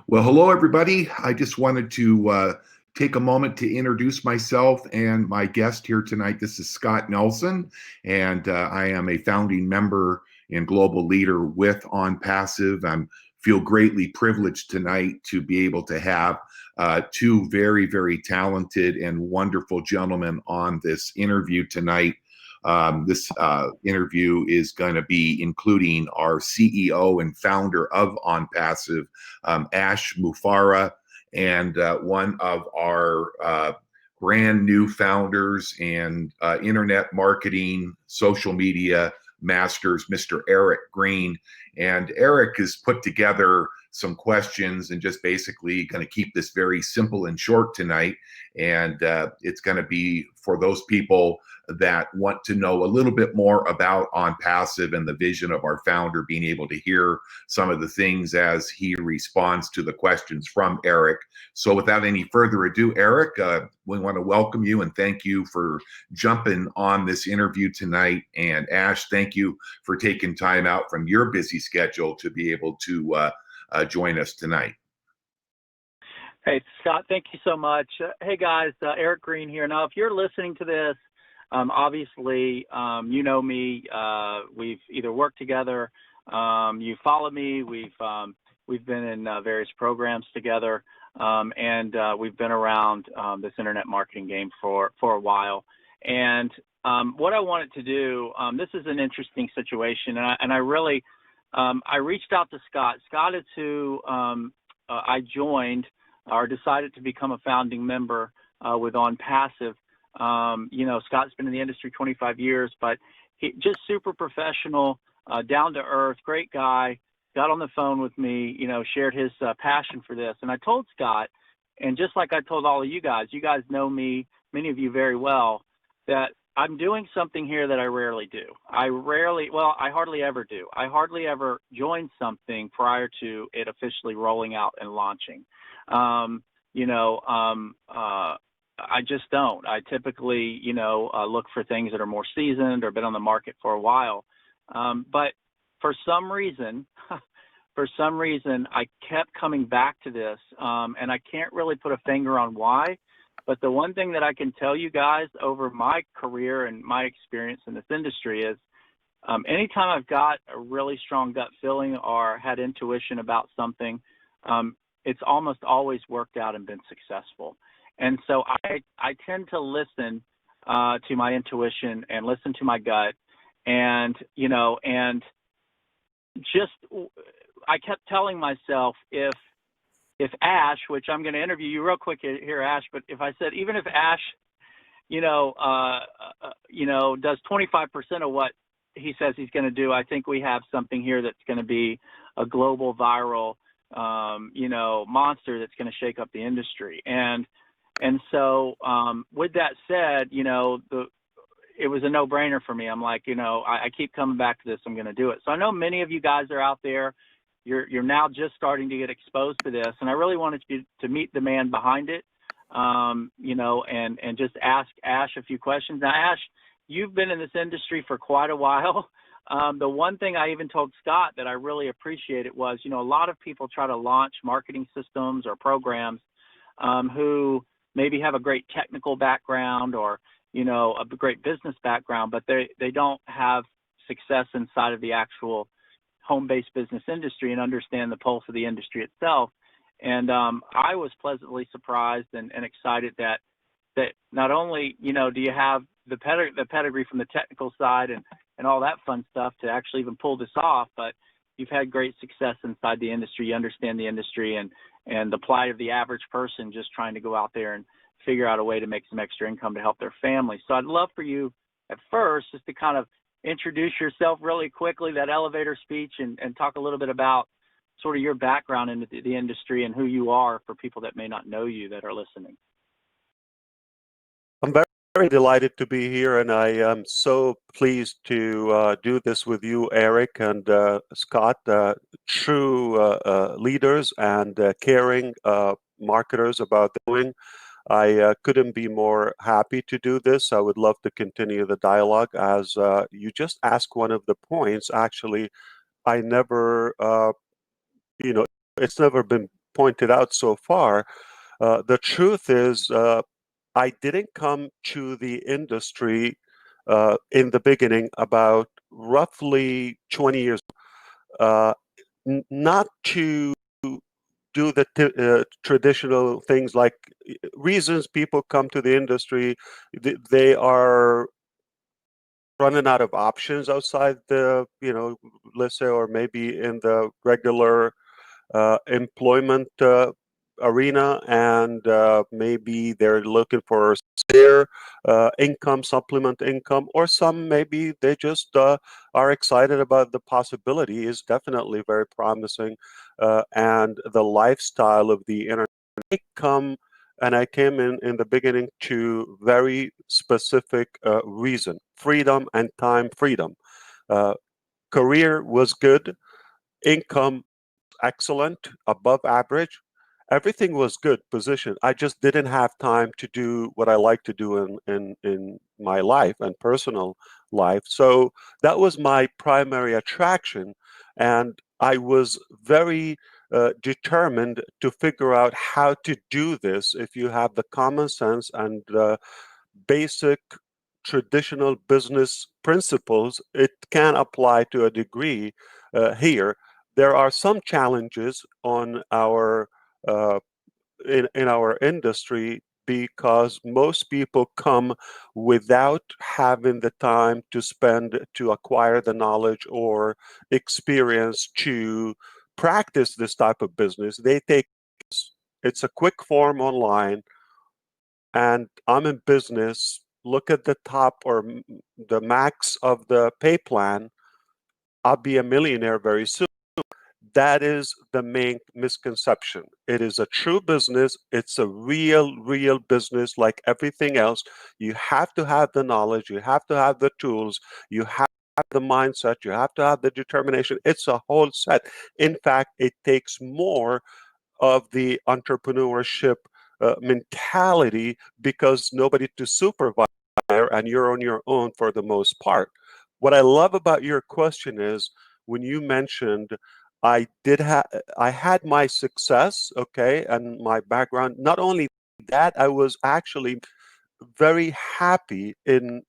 Well, hello, everybody. I just wanted to take a moment to introduce myself and my guest here tonight. This is Scott Nelson, and I am a founding member and global leader with OnPassive. I feel greatly privileged tonight to be able to have two very, very talented and wonderful gentlemen on this interview tonight. This interview is going to be including our CEO and founder of OnPassive, Ash Mufareh, and one of our brand new founders and internet marketing, social media masters, Mr. Eric Green. And Eric has put together some questions and just basically going to keep this very simple and short tonight. And it's going to be for those people that want to know a little bit more about OnPassive and the vision of our founder, being able to hear some of the things as he responds to the questions from Eric. So without any further ado, Eric, we want to welcome you and thank you for jumping on this interview tonight. And Ash, thank you for taking time out from your busy schedule to be able to join us tonight. Hey, Scott, thank you so much. Hey, guys, Eric Green here. Now, if you're listening to this, obviously, you know me. We've either worked together, you follow me. We've been in various programs together, and we've been around this internet marketing game for a while. And what I wanted to do, this is an interesting situation, and I really I reached out to Scott. Scott is who I joined or decided to become a founding member with OnPassive. You know, Scott's been in the industry 25 years, but he just super professional, down to earth, great guy, got on the phone with me, you know, shared his passion for this. And I told Scott, and just like I told all of you guys know me, many of you very well, that I'm doing something here that I rarely do. I hardly ever do. I hardly ever join something prior to it officially rolling out and launching. I just don't. I typically, look for things that are more seasoned or been on the market for a while. But for some reason, I kept coming back to this, and I can't really put a finger on why. But the one thing that I can tell you guys over my career and my experience in this industry is anytime I've got a really strong gut feeling or had intuition about something, it's almost always worked out and been successful. And so I tend to listen to my intuition and listen to my gut. And, I kept telling myself if Ash, which I'm going to interview you real quick here, Ash, but if I said, even if Ash, does 25% of what he says he's going to do, I think we have something here that's going to be a global viral, monster that's going to shake up the industry. And so with that said, it was a no-brainer for me. I'm like, I keep coming back to this. I'm going to do it. So I know many of you guys are out there. You're now just starting to get exposed to this, and I really wanted you to meet the man behind it, and just ask Ash a few questions. Now, Ash, you've been in this industry for quite a while. The one thing I even told Scott that I really appreciated was, a lot of people try to launch marketing systems or programs who maybe have a great technical background or, a great business background, but they don't have success inside of the actual home-based business industry and understand the pulse of the industry itself. And I was pleasantly surprised and excited that not only, do you have the pedigree from the technical side and all that fun stuff to actually even pull this off, but you've had great success inside the industry. You understand the industry and the plight of the average person just trying to go out there and figure out a way to make some extra income to help their family. So I'd love for you at first just to kind of introduce yourself really quickly, that elevator speech, and talk a little bit about sort of your background in the industry and who you are for people that may not know you that are listening. I'm very delighted to be here, and I am so pleased to do this with you, Eric and Scott, true leaders and caring marketers about doing. I couldn't be more happy to do this. I would love to continue the dialogue. As you just asked one of the points, actually, I never, it's never been pointed out so far, the truth is I didn't come to the industry in the beginning about roughly 20 years, not to do the traditional things like reasons people come to the industry. They are running out of options outside the, let's say, or maybe in the regular employment arena, and maybe they're looking for their income, supplement income, or some maybe they just are excited about the possibility. Is definitely very promising, and the lifestyle of the internet. I came in the beginning to very specific reason: freedom and time freedom. Uh, Career was good, income excellent, above average. Everything was good position. I just didn't have time to do what I like to do in my life and personal life. So that was my primary attraction. And I was very determined to figure out how to do this if you have the common sense and basic traditional business principles. It can apply to a degree here. There are some challenges on our in our industry because most people come without having the time to spend to acquire the knowledge or experience to practice this type of business. They take it's a quick form online, and I'm in business. Look at the top or the max of the pay plan. I'll be a millionaire very soon. That is the main misconception. It is a true business. It's a real business like everything else. You have to have the knowledge. You have to have the tools. You have the mindset. You have to have the determination. It's a whole set. In fact, it takes more of the entrepreneurship mentality because nobody to supervise and you're on your own for the most part. What I love about your question is when you mentioned I had my success, okay, and my background. Not only that, I was actually very happy in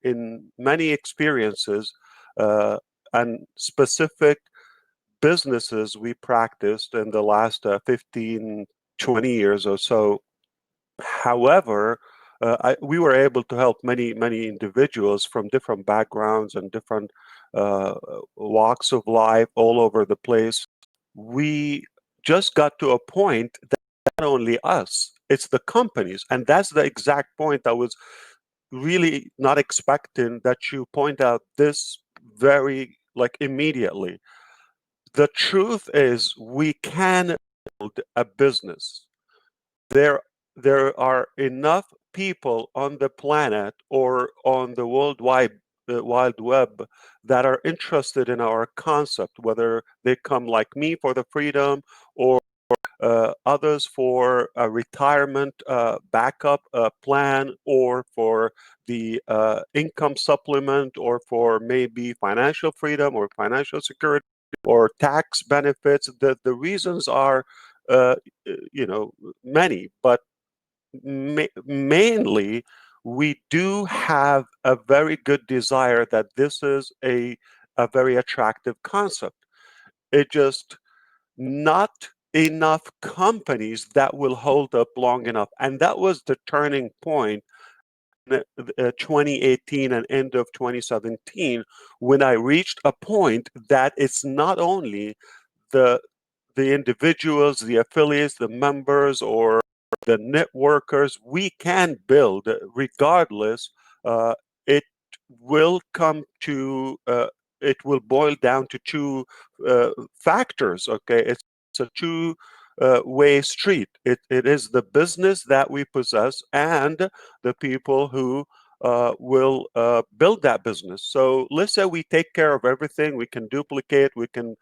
many experiences uh, and specific businesses we practiced in the last 15, 20 years or so. However, we were able to help many individuals from different backgrounds and different uh, walks of life all over the place. We just got to a point that not only us, it's the companies. And that's the exact point I was really not expecting that you point out this very like immediately. The truth is we can build a business. There are enough people on the planet or on the wild web that are interested in our concept, whether they come like me for the freedom or others for a retirement backup plan or for the income supplement or for maybe financial freedom or financial security or tax benefits. The reasons are many, but mainly we do have a very good desire that this is a very attractive concept. It just not enough companies that will hold up long enough. And that was the turning point in 2018 and end of 2017 when I reached a point that it's not only the individuals, the affiliates, the members, or the networkers we can build regardless. It will come to it will boil down to two factors. Okay, it's a two way street. It is the business that we possess and the people who will build that business. So let's say we take care of everything. We can duplicate. We can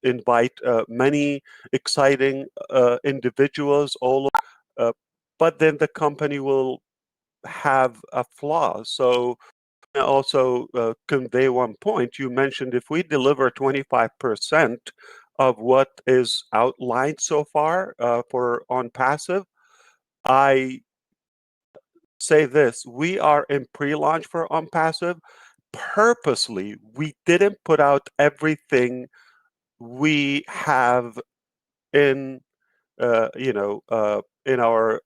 invite many exciting individuals all over, but then the company will have a flaw. So also convey one point. You mentioned if we deliver 25% of what is outlined so far for OnPassive. I say this: we are in pre-launch for OnPassive. Purposely, we didn't put out everything we have in in our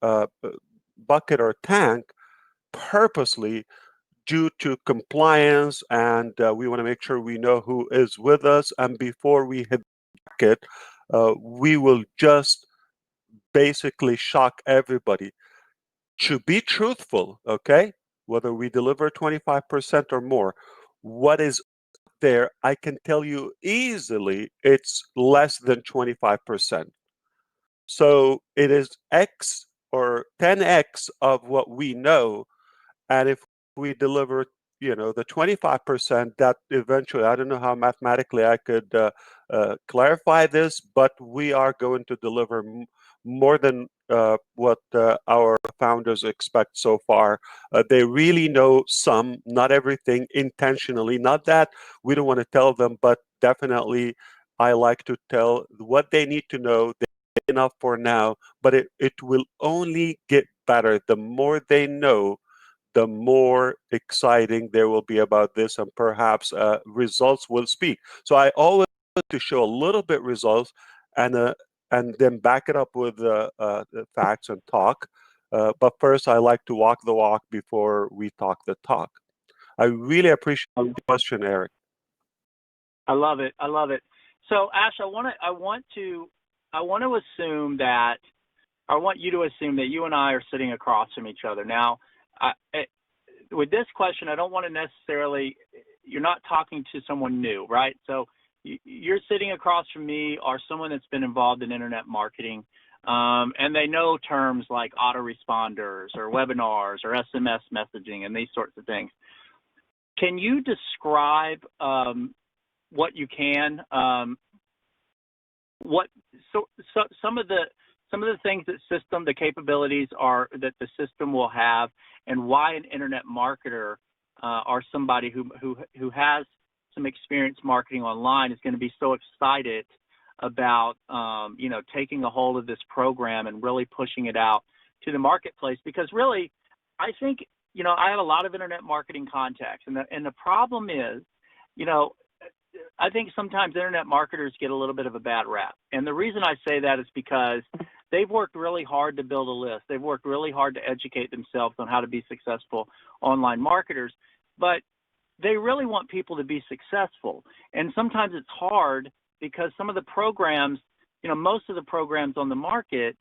bucket or tank, purposely, due to compliance, and we want to make sure we know who is with us. And before we hit it, we will just basically shock everybody. To be truthful, okay, whether we deliver 25% or more, what is there, I can tell you easily, it's less than 25%. So it is X or 10X of what we know. And if we deliver, the 25%, that eventually, I don't know how mathematically I could clarify this, but we are going to deliver more than what our founders expect so far. They really know some, not everything, intentionally. Not that we don't want to tell them, but definitely I like to tell what they need to know. Enough for now, but it will only get better. The more they know, the more exciting there will be about this, and perhaps results will speak. So I always like to show a little bit results, and then back it up with the facts and talk. But first, I like to walk the walk before we talk the talk. I really appreciate the question, Eric. I love it. I love it. So Ash, I want to assume that, I want you to assume that you and I are sitting across from each other. Now, with this question, I don't want to necessarily, you're not talking to someone new, right? So you're sitting across from me or someone that's been involved in internet marketing, and they know terms like autoresponders or webinars or SMS messaging and these sorts of things. Can you describe what you can, some of the things that the capabilities are that the system will have, and why an internet marketer or somebody who has some experience marketing online is going to be so excited about taking a hold of this program and really pushing it out to the marketplace? Because really, I think I have a lot of internet marketing contacts, and the problem is, I think sometimes internet marketers get a little bit of a bad rap. And the reason I say that is because they've worked really hard to build a list. They've worked really hard to educate themselves on how to be successful online marketers, but they really want people to be successful. And sometimes it's hard because some of the programs, most of the programs on the market,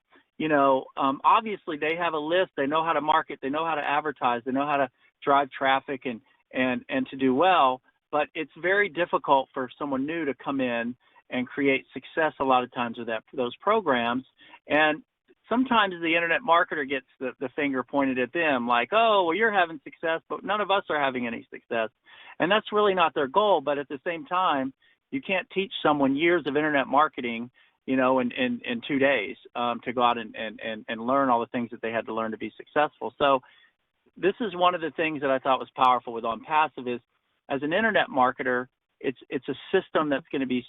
obviously they have a list, they know how to market, they know how to advertise, they know how to drive traffic and to do well. But it's very difficult for someone new to come in and create success a lot of times with those programs. And sometimes the internet marketer gets the finger pointed at them like, oh, well, you're having success, but none of us are having any success. And that's really not their goal. But at the same time, you can't teach someone years of internet marketing, in 2 days to go out and learn all the things that they had to learn to be successful. So this is one of the things that I thought was powerful with OnPassive is, as an internet marketer, it's a system that's going to be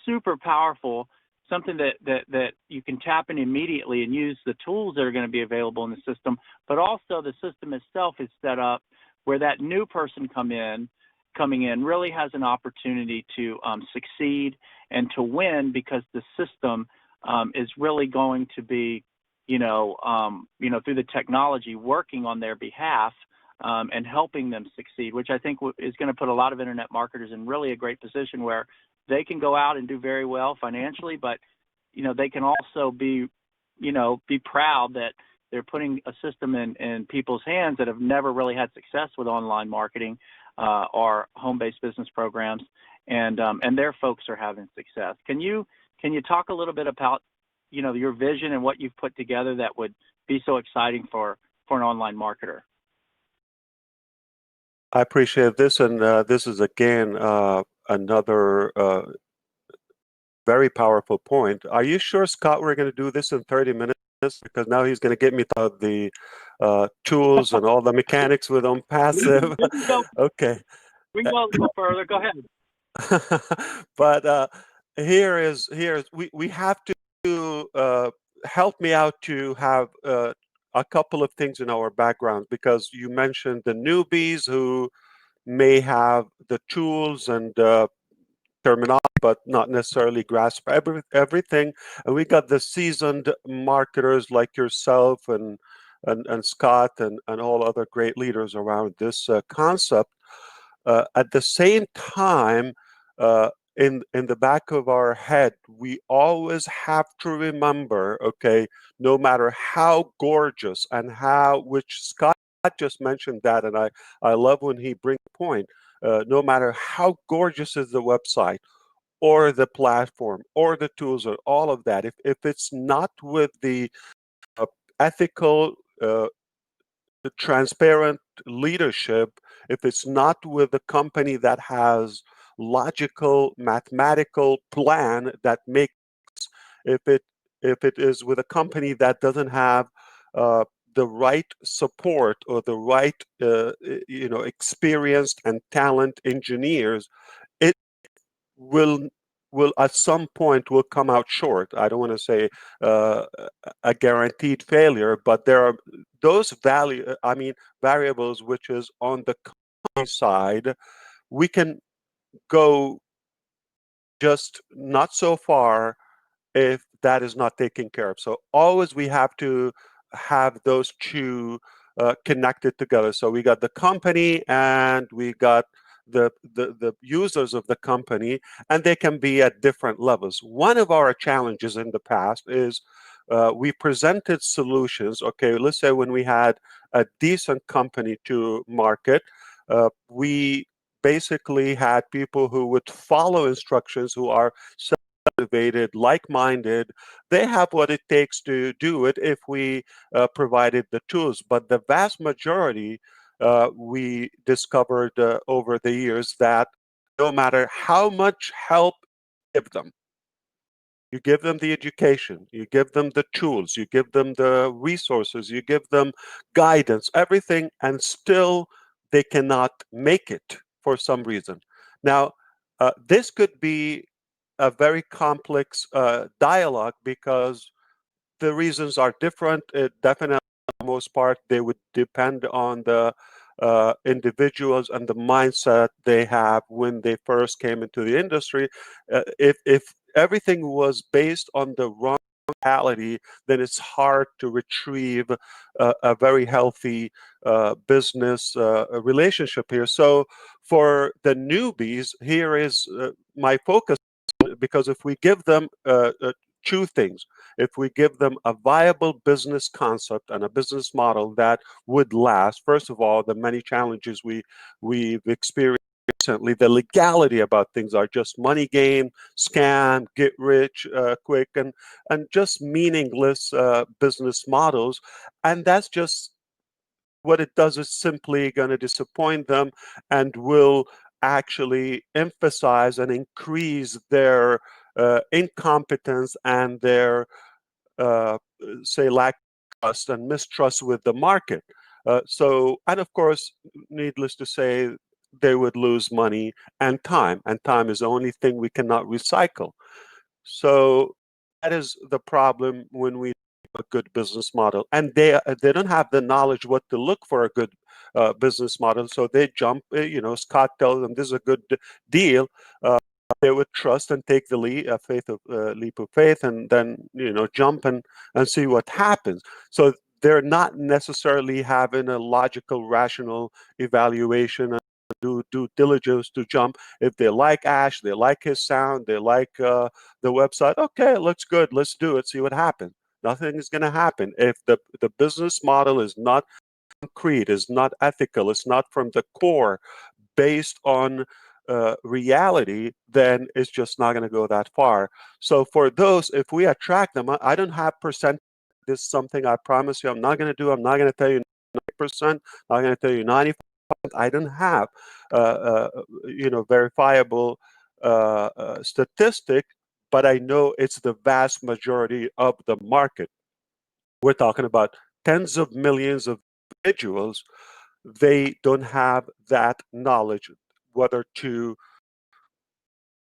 super powerful, something that you can tap in immediately and use the tools that are going to be available in the system. But also the system itself is set up where that new person coming in really has an opportunity to succeed and to win, because the system is really going to be, through the technology working on their behalf. And helping them succeed, which I think is going to put a lot of internet marketers in really a great position where they can go out and do very well financially, but, they can also be proud that they're putting a system in people's hands that have never really had success with online marketing or home-based business programs, and their folks are having success. Can you talk a little bit about, your vision and what you've put together that would be so exciting for an online marketer? I appreciate this, and this is again another very powerful point. Are you sure, Scott, we're going to do this in 30 minutes? Because now he's going to get me to the tools and all the mechanics with OnPassive. Okay. We can go a little further. Go ahead. But we have to help me out to have a couple of things in our background, because you mentioned the newbies who may have the tools and terminology, but not necessarily grasp everything. And we got the seasoned marketers like yourself and Scott and all other great leaders around this concept. At the same time, in the back of our head, we always have to remember, okay, no matter how gorgeous and which Scott just mentioned that, and I love when he brings the point. No matter how gorgeous is the website or the platform or the tools or all of that, if it's not with the ethical, the transparent leadership, if it's not with a company that has logical mathematical plan that makes, if it is with a company that doesn't have the right support or the right experienced and talent engineers, it will at some point will come out short. I don't want to say uh, a guaranteed failure, but there are those variables which is on the company side. We can go just not so far if that is not taken care of. So always we have to have those two connected together. So we got the company and we got the users of the company, and they can be at different levels. One of our challenges in the past is we presented solutions. Okay, let's say when we had a decent company to market, we basically had people who would follow instructions, who are motivated, like-minded. They have what it takes to do it if we provided the tools. But the vast majority, we discovered over the years that no matter how much help you give them the education, you give them the tools, you give them the resources, you give them guidance, everything, and still they cannot make it for some reason. Now, this could be a very complex dialogue because the reasons are different. It definitely, for the most part, they would depend on the individuals and the mindset they have when they first came into the industry. If everything was based on the wrong mentality, then it's hard to retrieve a very healthy business relationship here. So for the newbies, here is my focus, because if we give them two things, if we give them a viable business concept and a business model that would last, first of all, the many challenges we've experienced recently, the legality about things are just money game, scam, get rich quick, and just meaningless business models. And that's just what it does, is simply going to disappoint them and will actually emphasize and increase their incompetence and their say lack of trust and mistrust with the market. And of course, needless to say, they would lose money and time is the only thing we cannot recycle. So that is the problem when we have a good business model, and they don't have the knowledge what to look for a good business model. So they jump. Scott tells them this is a good deal. They would trust and take the leap of faith, and then jump and see what happens. So they're not necessarily having a logical, rational evaluation and due diligence to jump. If they like Ash, they like his sound, they like the website. Okay, looks good. Let's do it. See what happens. Nothing is going to happen if the business model is not concrete, is not ethical, it's not from the core, based on reality, then it's just not going to go that far. So for those, if we attract them, I don't have percent. This is something I promise you I'm not going to do. I'm not going to tell you 90%. I'm not going to tell you 95%. I don't have, verifiable statistic, but I know it's the vast majority of the market. We're talking about tens of millions of individuals. They don't have that knowledge, whether to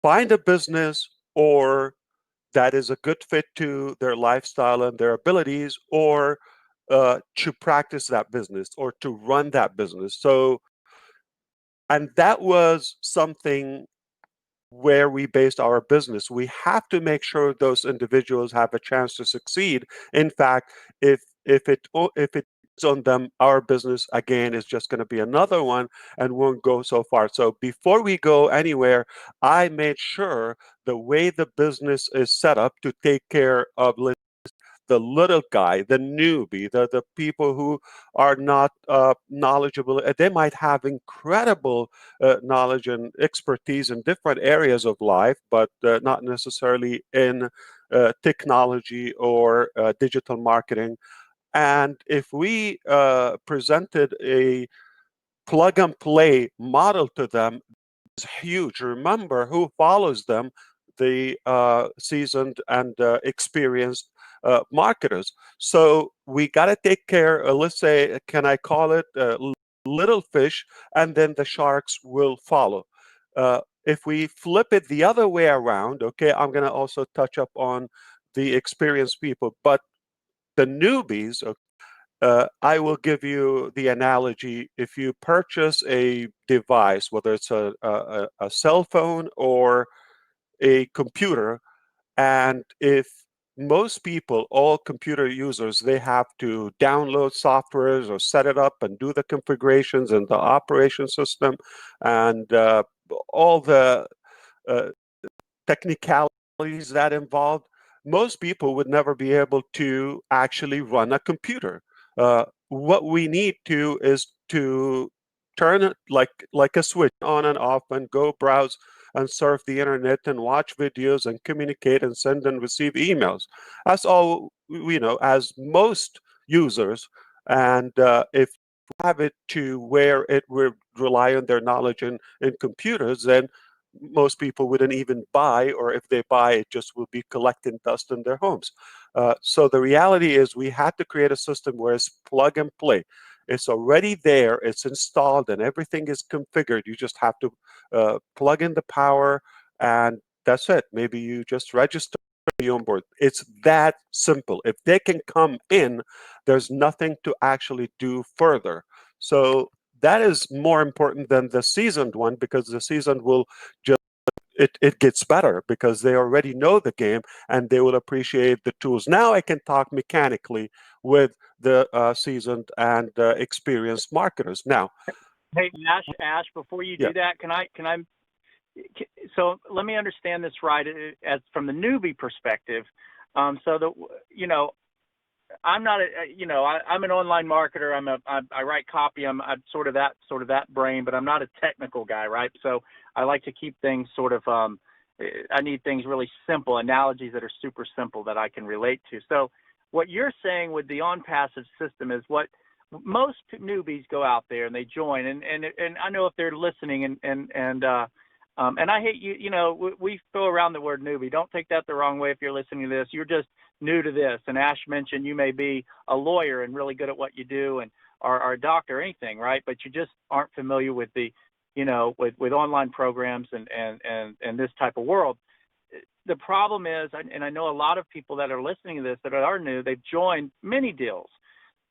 find a business or that is a good fit to their lifestyle and their abilities, or to practice that business or to run that business. So, and that was something where we based our business. We have to make sure those individuals have a chance to succeed. In fact, if it's on them, our business again is just going to be another one and won't go so far. So before we go anywhere, I made sure the way the business is set up to take care of the little guy, the newbie, the people who are not knowledgeable. They might have incredible knowledge and expertise in different areas of life, but not necessarily in technology or digital marketing. And if we presented a plug and play model to them, it's huge. Remember who follows them, the seasoned and experienced marketers. So we got to take care, let's say, can I call it little fish, and then the sharks will follow. If we flip it the other way around, okay, I'm going to also touch up on the experienced people, but the newbies, I will give you the analogy. If you purchase a device, whether it's a cell phone or a computer, and if most people, all computer users, they have to download softwares or set it up and do the configurations and the operation system and all the uh, technicalities that involved, most people would never be able to actually run a computer. What we need to is to turn it like a switch on and off and go browse and surf the internet and watch videos and communicate and send and receive emails. That's all we know as most users. And if we have it to where it would rely on their knowledge in computers, then most people wouldn't even buy, or if they buy, it just will be collecting dust in their homes. So the reality is we had to create a system where it's plug and play. It's already there, it's installed, and everything is configured. You just have to plug in the power, and that's it. Maybe you just register to be on board. It's that simple. If they can come in, there's nothing to actually do further. So that is more important than the seasoned one, because the seasoned will just it gets better because they already know the game and they will appreciate the tools. Now I can talk mechanically with the seasoned and experienced marketers. Now, Hey, Ash, before you yeah, do that, so let me understand this right as from the newbie perspective. So I'm not I'm an online marketer. I write copy. I'm sort of that brain, but I'm not a technical guy, right? So I like to keep things sort of I need things really simple, analogies that are super simple that I can relate to. So what you're saying with the OnPassive system is what most newbies go out there and they join, and I know if they're listening and I hate we throw around the word newbie. Don't take that the wrong way if you're listening to this. You're just new to this. And Ash mentioned you may be a lawyer and really good at what you do, and or a doctor or anything, right? But you just aren't familiar with the, with online programs and this type of world. The problem is, and I know a lot of people that are listening to this that are new, they've joined many deals.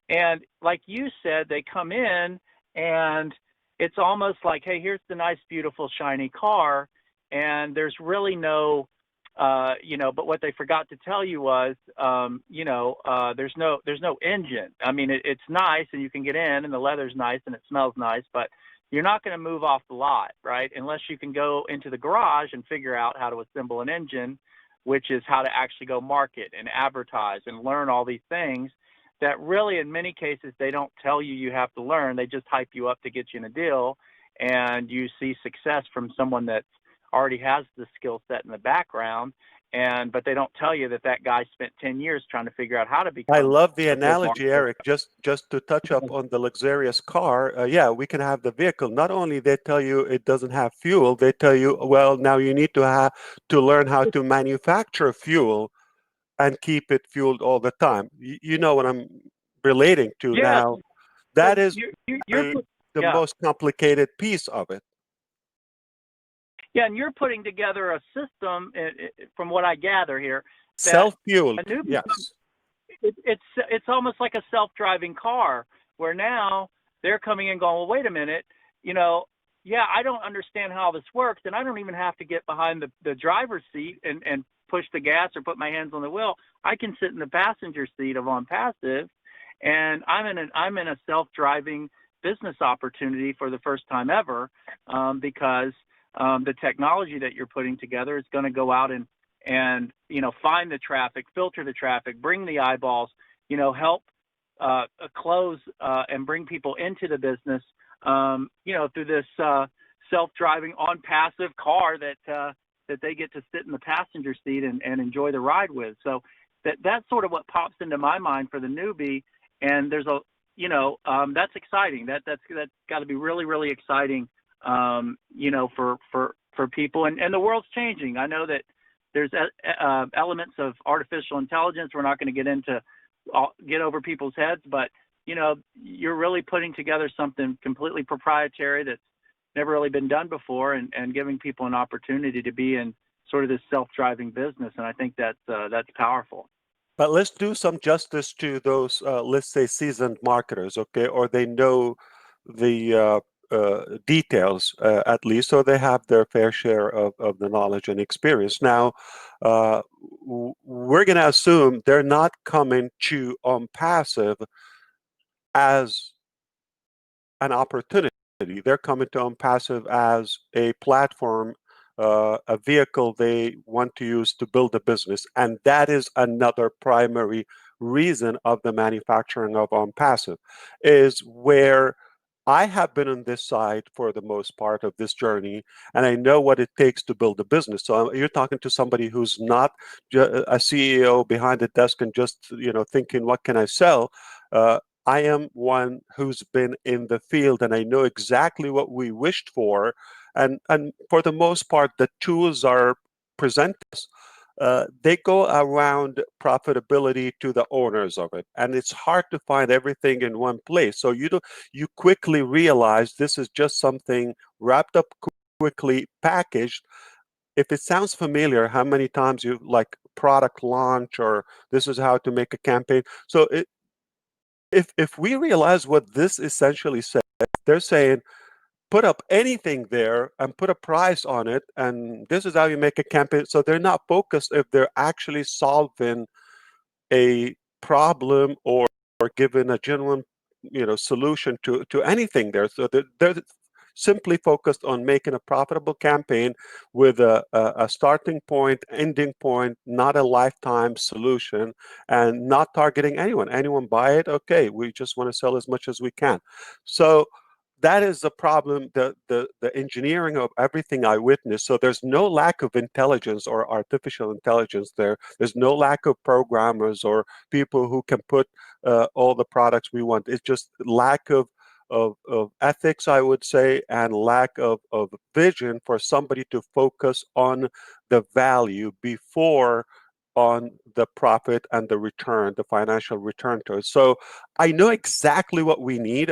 And like you said, they come in and it's almost like, hey, here's the nice, beautiful, shiny car. And there's really no, but what they forgot to tell you was, there's no engine. I mean, it's nice and you can get in and the leather's nice and it smells nice, but you're not going to move off the lot, right? Unless you can go into the garage and figure out how to assemble an engine, which is how to actually go market and advertise and learn all these things that really in many cases they don't tell you you have to learn. They just hype you up to get you in a deal, and you see success from someone that already has the skill set in the background, but they don't tell you that guy spent 10 years trying to figure out how to become I love the a good analogy, marketer. Eric. Just to touch up on the luxurious car, yeah, we can have the vehicle. Not only they tell you it doesn't have fuel, they tell you, well, now you need to learn how to manufacture fuel and keep it fueled all the time. You know what I'm relating to Yeah, now. but That is you're the yeah. most complicated piece of it. Yeah, and you're putting together a system, from what I gather here, that Self-fueled, a new yes. it's almost like a self-driving car, where now they're coming in going, well, wait a minute, yeah, I don't understand how this works, and I don't even have to get behind the driver's seat and push the gas or put my hands on the wheel. I can sit in the passenger seat of OnPassive, and I'm in a self-driving business opportunity for the first time ever, because the technology that you're putting together is going to go out and find the traffic, filter the traffic, bring the eyeballs, help close and bring people into the business, through this self-driving OnPassive car that they get to sit in the passenger seat and enjoy the ride with. So that's sort of what pops into my mind for the newbie. And there's that's exciting. That's got to be really, really exciting, for people. And the world's changing. I know that there's elements of artificial intelligence. We're not going to get over people's heads, but you're really putting together something completely proprietary that's never really been done before, and giving people an opportunity to be in sort of this self-driving business. And I think that's powerful. But let's do some justice to those, let's say, seasoned marketers, okay, or they know the details at least, so they have their fair share of the knowledge and experience. Now, we're going to assume they're not coming to OnPassive as an opportunity. They're coming to OnPassive as a platform, a vehicle they want to use to build a business. And that is another primary reason of the manufacturing of OnPassive, is where I have been on this side for the most part of this journey, and I know what it takes to build a business. So you're talking to somebody who's not a CEO behind a desk and just thinking, what can I sell? I am one who's been in the field, and I know exactly what we wished for. And for the most part, the tools are presented. They go around profitability to the owners of it, and it's hard to find everything in one place. So you quickly realize this is just something wrapped up quickly packaged. If it sounds familiar, how many times you like product launch, or this is how to make a campaign. So if we realize what this essentially says, they're saying, put up anything there and put a price on it, and this is how you make a campaign. So they're not focused if they're actually solving a problem or giving a genuine solution to anything there. So they're simply focused on making a profitable campaign with a starting point, ending point, not a lifetime solution, and not targeting anyone. Anyone buy it? Okay, we just want to sell as much as we can. So that is the problem, the engineering of everything I witnessed. So there's no lack of intelligence or artificial intelligence there. There's no lack of programmers or people who can put all the products we want. It's just lack of ethics, I would say, and lack of vision for somebody to focus on the value before on the profit and the return, the financial return to it. So I know exactly what we need.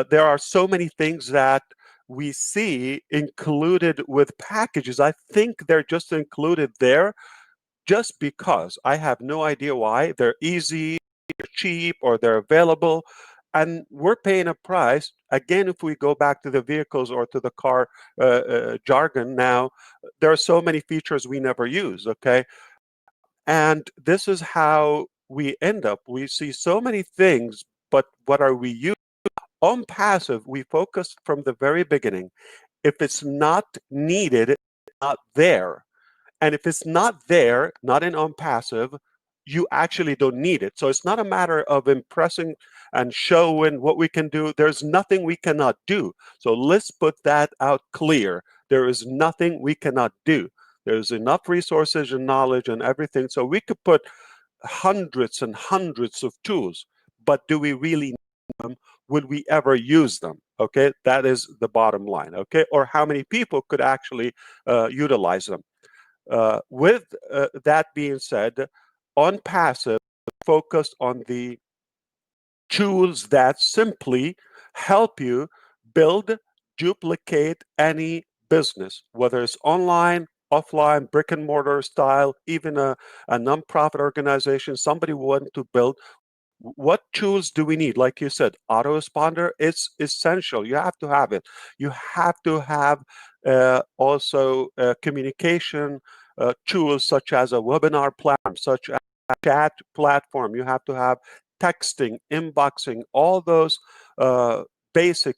There are so many things that we see included with packages. I think they're just included there just because. I have no idea why. They're easy, they're cheap, or they're available. And we're paying a price. Again, if we go back to the vehicles or to the car jargon now, there are so many features we never use, okay? And this is how we end up. We see so many things, but what are we using? OnPassive, we focused from the very beginning. If it's not needed, it's not there. And if it's not there, not in OnPassive, you actually don't need it. So it's not a matter of impressing and showing what we can do. There's nothing we cannot do. So let's put that out clear. There is nothing we cannot do. There's enough resources and knowledge and everything. So we could put hundreds and hundreds of tools, but do we really need them? Would we ever use them? Okay, that is the bottom line. Okay, or how many people could actually utilize them? With that being said, OnPassive focused on the tools that simply help you build, duplicate any business, whether it's online, offline, brick and mortar style, even a nonprofit organization, somebody wanting to build, what tools do we need? Like you said, autoresponder is essential. You have to have it. You have to have also communication tools such as a webinar platform, such as a chat platform. You have to have texting, inboxing, all those basic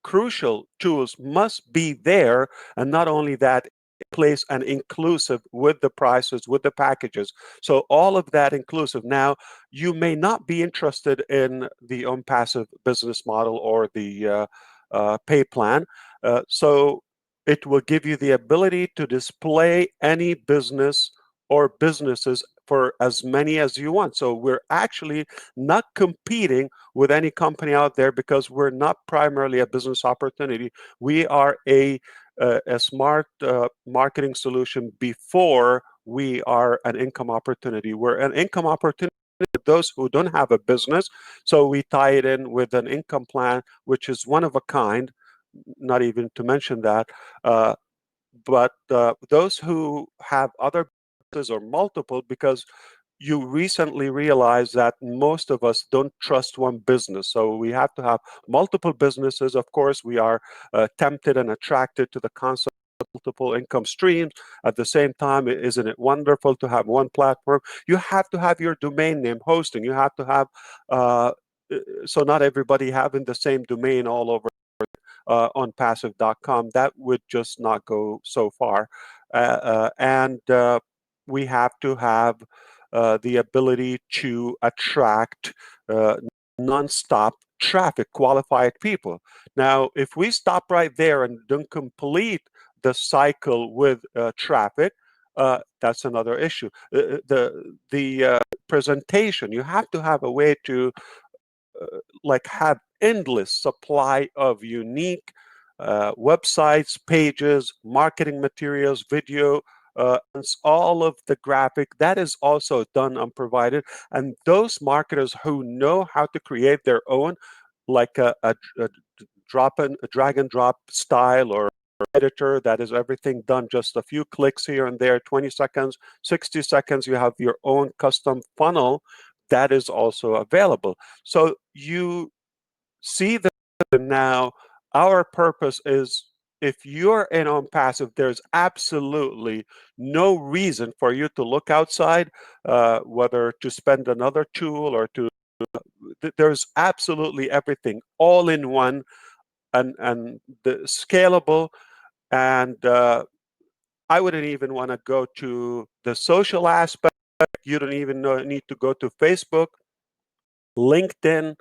crucial tools must be there. And not only that, place and inclusive with the prices, with the packages. So all of that inclusive. Now, you may not be interested in the OnPassive business model or the pay plan. So it will give you the ability to display any business or businesses for as many as you want. So we're actually not competing with any company out there because we're not primarily a business opportunity. We are a smart marketing solution before we are an income opportunity. We're an income opportunity for those who don't have a business. So we tie it in with an income plan, which is one of a kind, not even to mention that. But those who have other businesses or multiple, because you recently realize that most of us don't trust one business. So we have to have multiple businesses. Of course, we are tempted and attracted to the concept of multiple income streams. At the same time, isn't it wonderful to have one platform? You have to have your domain name hosting. You have to have, so not everybody having the same domain all over OnPassive.com. That would just not go so far. And we have to have the ability to attract nonstop traffic, qualified people. Now, if we stop right there and don't complete the cycle with traffic, that's another issue. The presentation, you have to have a way to like have endless supply of unique websites, pages, marketing materials, video, all of the graphic that is also done and provided. And those marketers who know how to create their own, like a drag and drop style or editor that is everything done just a few clicks here and there, 20 seconds, 60 seconds, you have your own custom funnel that is also available. So you see that now our purpose is, if you're in OnPassive, there's absolutely no reason for you to look outside, whether to spend another tool or to, there's absolutely everything all in one, and the scalable. And I wouldn't even want to go to the social aspect. You don't even need to go to Facebook, LinkedIn,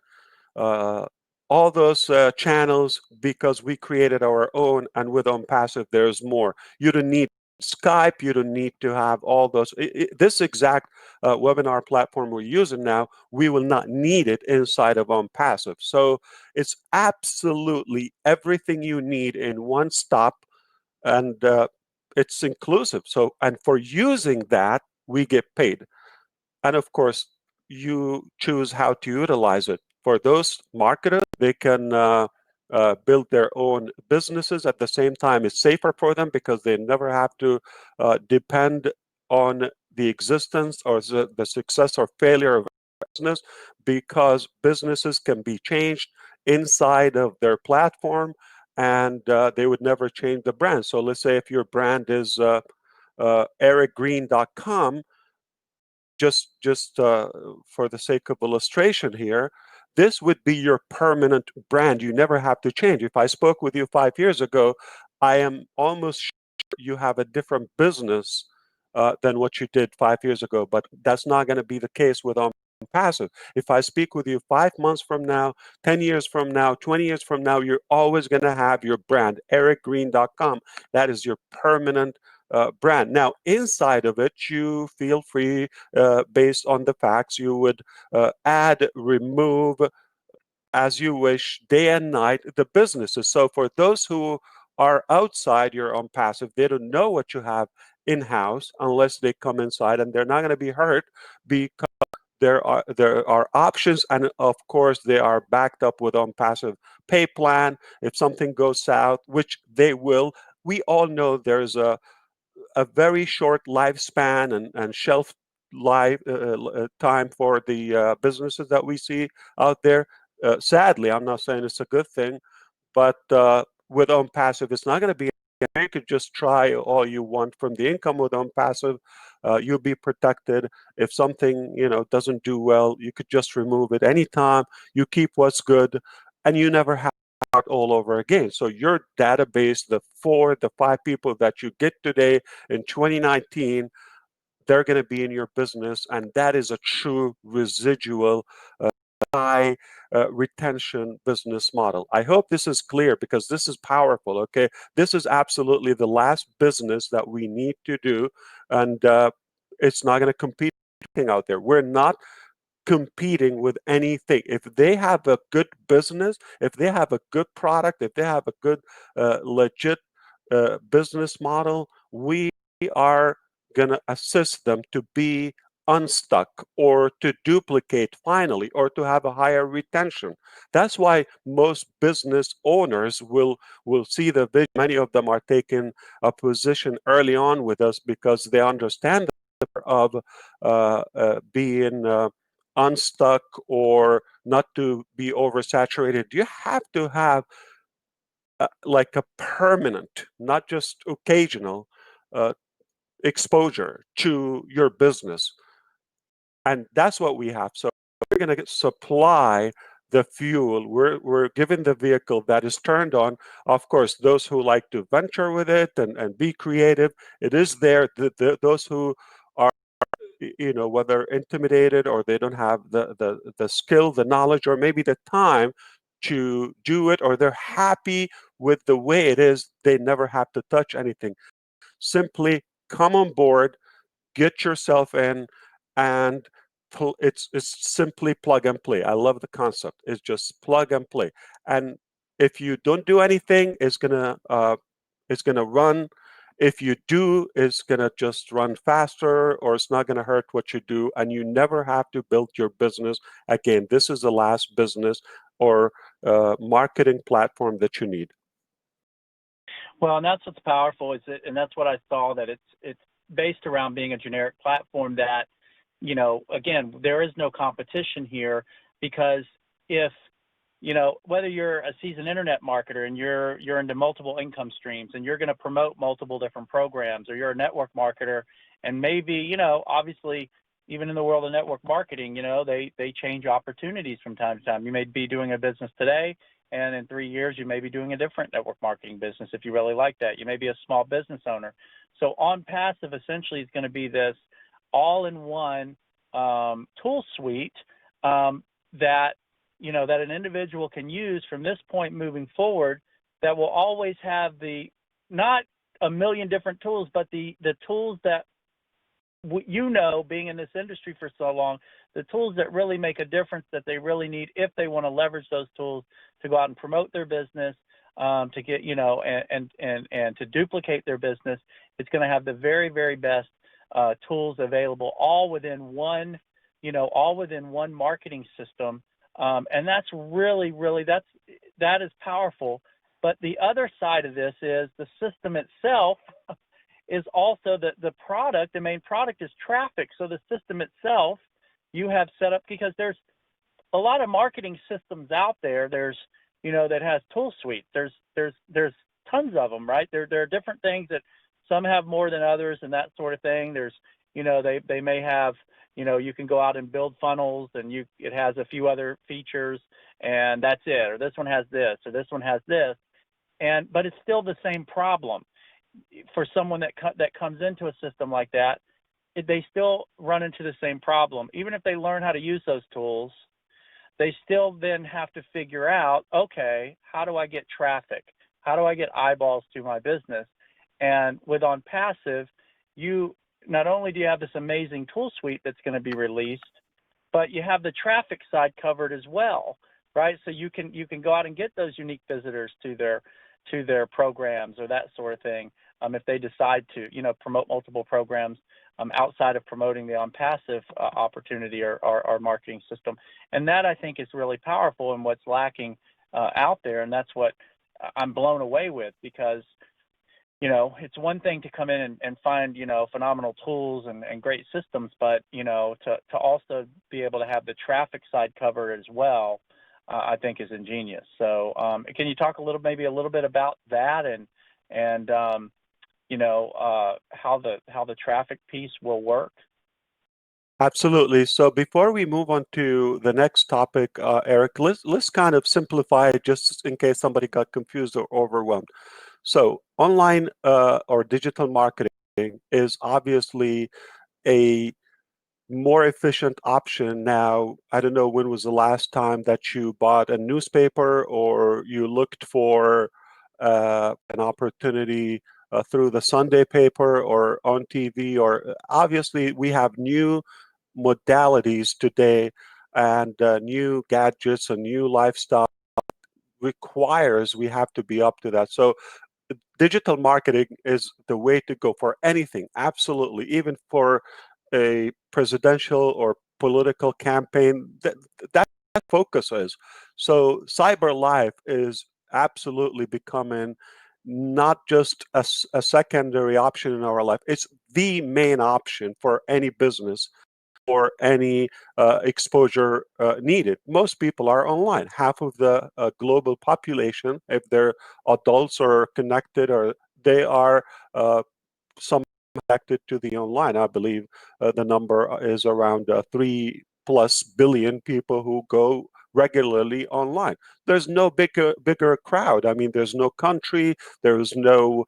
uh, all those channels, because we created our own. And with OnPassive, there's more. You don't need Skype. You don't need to have all those. This exact webinar platform we're using now, we will not need it inside of OnPassive. So it's absolutely everything you need in one stop, and it's inclusive. So, and for using that, we get paid. And of course, you choose how to utilize it. For those marketers, they can build their own businesses. At the same time, it's safer for them because they never have to depend on the existence or the success or failure of business, because businesses can be changed inside of their platform, and they would never change the brand. So let's say if your brand is ericgreen.com, just for the sake of illustration here, this would be your permanent brand. You never have to change. If I spoke with you 5 years ago, I am almost sure you have a different business than what you did 5 years ago, but that's not going to be the case with OnPassive. If I speak with you 5 months from now, 10 years from now, 20 years from now, you're always going to have your brand, ericgreen.com. That is your permanent brand. Now, inside of it, you feel free, based on the facts, you would add, remove, as you wish, day and night, the businesses. So for those who are outside your OnPassive, they don't know what you have in-house unless they come inside, and they're not going to be hurt because there are options, and of course they are backed up with OnPassive pay plan. If something goes south, which they will, we all know there's a very short lifespan and shelf life time for the businesses that we see out there. Sadly, I'm not saying it's a good thing, but with OnPassive, it's not going to be. You could just try all you want from the income with OnPassive. You'll be protected. If something doesn't do well, you could just remove it anytime. You keep what's good, and you never have to start all over again. So your database, the 5 people that you get today in 2019, they're going to be in your business, and that is a true residual high retention business model. I hope this is clear because this is powerful. Okay, this is absolutely the last business that we need to do, and it's not going to compete with anything out there. We're not competing with anything. If they have a good business, if they have a good product, if they have a good legit business model, we are going to assist them to be unstuck or to duplicate finally or to have a higher retention. That's why most business owners will see the vision. Many of them are taking a position early on with us because they understand the power of being unstuck or not to be oversaturated. You have to have like a permanent, not just occasional uh, exposure to your business. And that's what we have. So we're going to supply the fuel. We're given the vehicle that is turned on. Of course, those who like to venture with it and be creative, it is there. Those who are, whether intimidated or they don't have the skill, the knowledge, or maybe the time to do it, or they're happy with the way it is, they never have to touch anything. Simply come on board, get yourself in, and it's simply plug and play. I love the concept. It's just plug and play. And if you don't do anything, it's gonna run. If you do, it's gonna just run faster, or it's not gonna hurt what you do, and you never have to build your business again. This is the last business or marketing platform that you need. Well, and that's what's powerful and that's what I saw, that it's based around being a generic platform that, again, there is no competition here, because if, whether you're a seasoned internet marketer and you're into multiple income streams and you're going to promote multiple different programs, or you're a network marketer and maybe, obviously even in the world of network marketing, they change opportunities from time to time. You may be doing a business today, and in 3 years, you may be doing a different network marketing business if you really like that. You may be a small business owner. So OnPassive essentially is going to be this all-in-one tool suite that an individual can use from this point moving forward, that will always have not a million different tools, but the tools that, being in this industry for so long, the tools that really make a difference, that they really need if they want to leverage those tools to go out and promote their business, to get, and to duplicate their business. It's going to have the very, very best tools available, all within one marketing system. And that's really, really, that is powerful. But the other side of this is the system itself is also the product. The main product is traffic. So the system itself you have set up, because there's a lot of marketing systems out there. There's, that has tool suites. There's tons of them, right? There are different things that some have more than others and that sort of thing. There's, they may have, you can go out and build funnels, and it has a few other features, and that's it. Or this one has this, or this one has this. But it's still the same problem. For someone that comes into a system like that, they still run into the same problem. Even if they learn how to use those tools, they still then have to figure out, okay, how do I get traffic? How do I get eyeballs to my business? And with OnPassive, you not only do you have this amazing tool suite that's going to be released, but you have the traffic side covered as well, right? So you can go out and get those unique visitors to their programs or that sort of thing, if they decide to, promote multiple programs outside of promoting the OnPassive opportunity or marketing system. And that, I think, is really powerful and what's lacking out there. And that's what I'm blown away with, because it's one thing to come in and find, phenomenal tools and great systems, but, to also be able to have the traffic side covered as well, I think is ingenious. So can you talk maybe a little bit about that and how the traffic piece will work? Absolutely. So before we move on to the next topic, Eric, let's kind of simplify it just in case somebody got confused or overwhelmed. So online or digital marketing is obviously a more efficient option now. I don't know when was the last time that you bought a newspaper or you looked for an opportunity through the Sunday paper or on TV, or obviously we have new modalities today and new gadgets and new lifestyle requires we have to be up to that. So digital marketing is the way to go for anything, absolutely, even for a presidential or political campaign. That focus is. So cyber life is absolutely becoming not just a secondary option in our life. It's the main option for any business or any exposure needed. Most people are online. Half of the global population, if they're adults or connected, or they are some connected to the online. I believe the number is around 3+ billion people who go regularly online. There's no bigger crowd. I mean, there's no country, there's no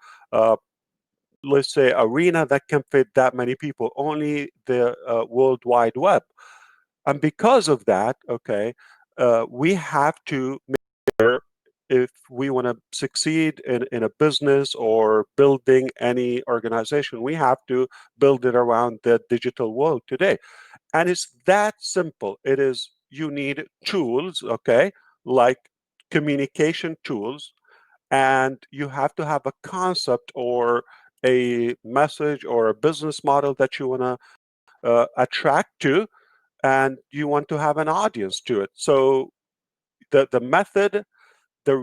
let's say arena that can fit that many people, only the World Wide Web. And because of that, okay, we have to make sure if we want to succeed in a business or building any organization, we have to build it around the digital world today. And it's that simple. It is, you need tools, okay, like communication tools, and you have to have a concept or a message or a business model that you want to attract to, and you want to have an audience to it. So the method, the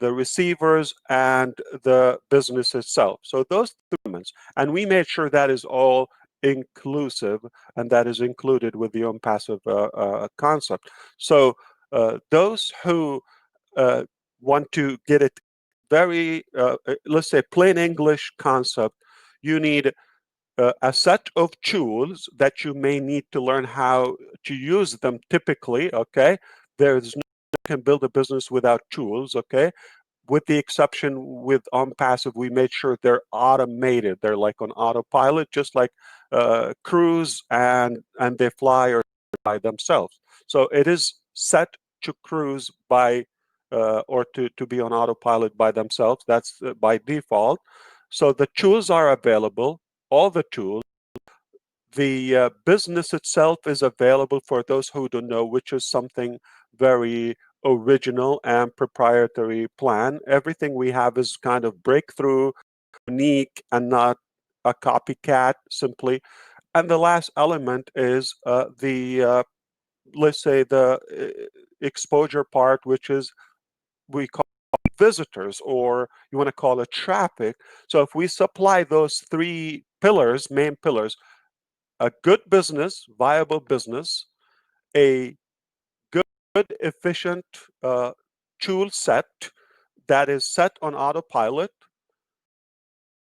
receivers, and the business itself. So those three elements, and we made sure that is all inclusive, and that is included with the OnPassive concept. So those who want to get it very, let's say, plain English concept, you need a set of tools that you may need to learn how to use them typically, okay? There's no can build a business without tools, okay? With the exception with OnPassive, we made sure they're automated. They're like on autopilot, just like cruise, and they fly or by themselves. So it is set to cruise by or to be on autopilot by themselves. That's by default. So the tools are available, all the tools. The business itself is available for those who don't know, which is something very original and proprietary plan. Everything we have is kind of breakthrough, unique, and not a copycat simply. And the last element is the let's say the exposure part, which is we call visitors, or you want to call it traffic. So if we supply those three pillars, main pillars, a good business, viable business, a good efficient tool set that is set on autopilot,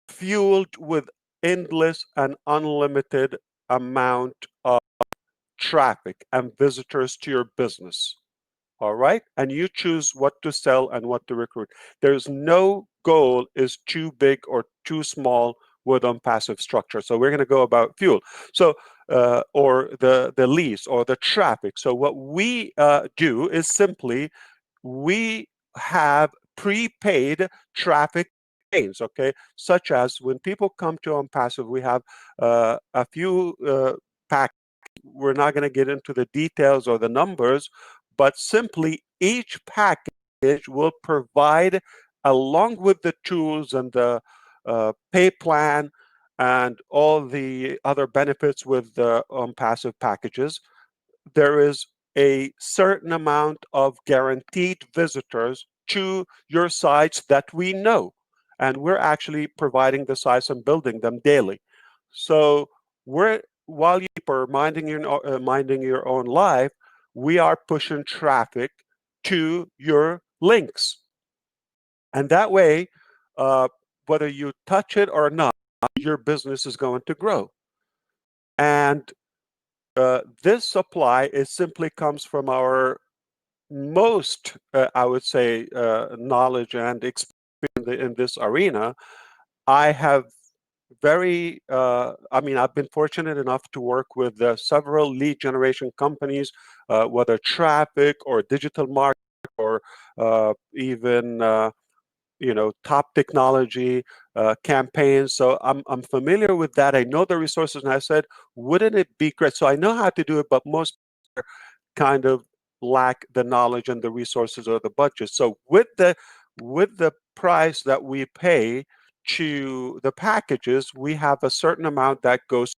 fueled with endless and unlimited amount of traffic and visitors to your business. All right. And you choose what to sell and what to recruit. There's no goal is too big or too small with OnPassive structure. So we're going to go about fuel. So or the leads or the traffic. So what we do is simply we have prepaid traffic campaigns, okay? Such as when people come to OnPassive, we have a few packages. We're not going to get into the details or the numbers, but simply each package will provide, along with the tools and the pay plan and all the other benefits with the OnPassive packages, there is a certain amount of guaranteed visitors to your sites that we know. and we're actually providing the sites and building them daily. So while you are minding your own life, we are pushing traffic to your links, and that way, whether you touch it or not, your business is going to grow. And this supply simply comes from our most, I would say, knowledge and experience in this arena. I have I've been fortunate enough to work with several lead generation companies, whether traffic or digital marketing or even top technology campaigns. So I'm familiar with that. I know the resources, and I said, wouldn't it be great? So I know how to do it, but most kind of lack the knowledge and the resources or the budget. So with the price that we pay to the packages, we have a certain amount that goes.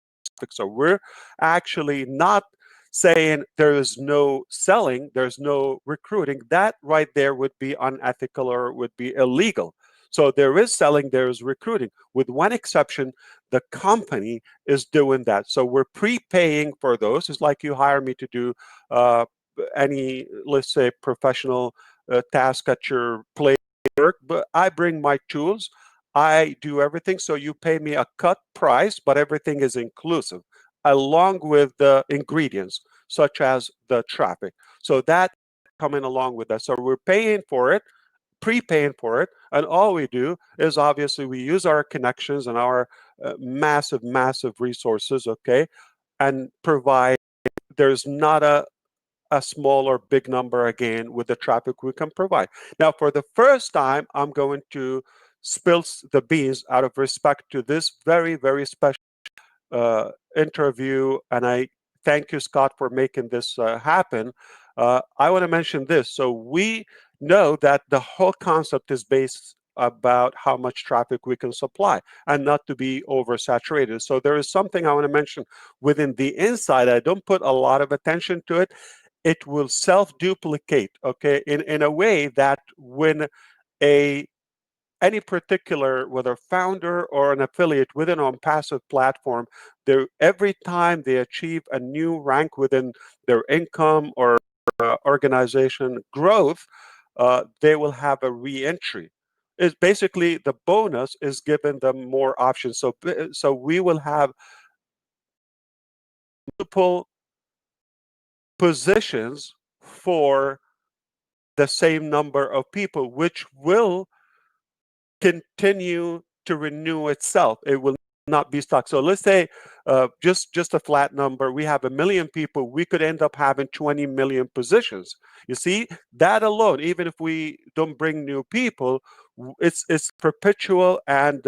So we're actually not saying there is no selling, there's no recruiting. That right there would be unethical or would be illegal. So there is selling, there is recruiting. With one exception, the company is doing that. So we're prepaying for those. It's like you hire me to do uh, any, let's say, professional task at your place work, but I bring my tools. I do everything. So you pay me a cut price, but everything is inclusive, along with the ingredients, such as the traffic. So that coming along with that. So we're paying for it, prepaying for it, and all we do is obviously we use our connections and our massive resources, okay, and provide. There's not a small or big number again with the traffic we can provide. Now, for the first time, I'm going to spill the beans out of respect to this very special interview, and I thank you, Scott, for making this happen. I want to mention this. So we know that the whole concept is based about how much traffic we can supply and not to be oversaturated. So there is something I want to mention within the inside. I don't put a lot of attention to it. It will self-duplicate, okay, in a way that when a any particular, whether founder or an affiliate within OnPassive platform, every time they achieve a new rank within their income or organization growth, they will have a re-entry. It's basically the bonus is giving them more options. So we will have multiple positions for the same number of people, which will continue to renew itself. It will not be stuck. So let's say just a flat number, we have 1 million people, we could end up having 20 million positions. You see, that alone, even if we don't bring new people, it's perpetual and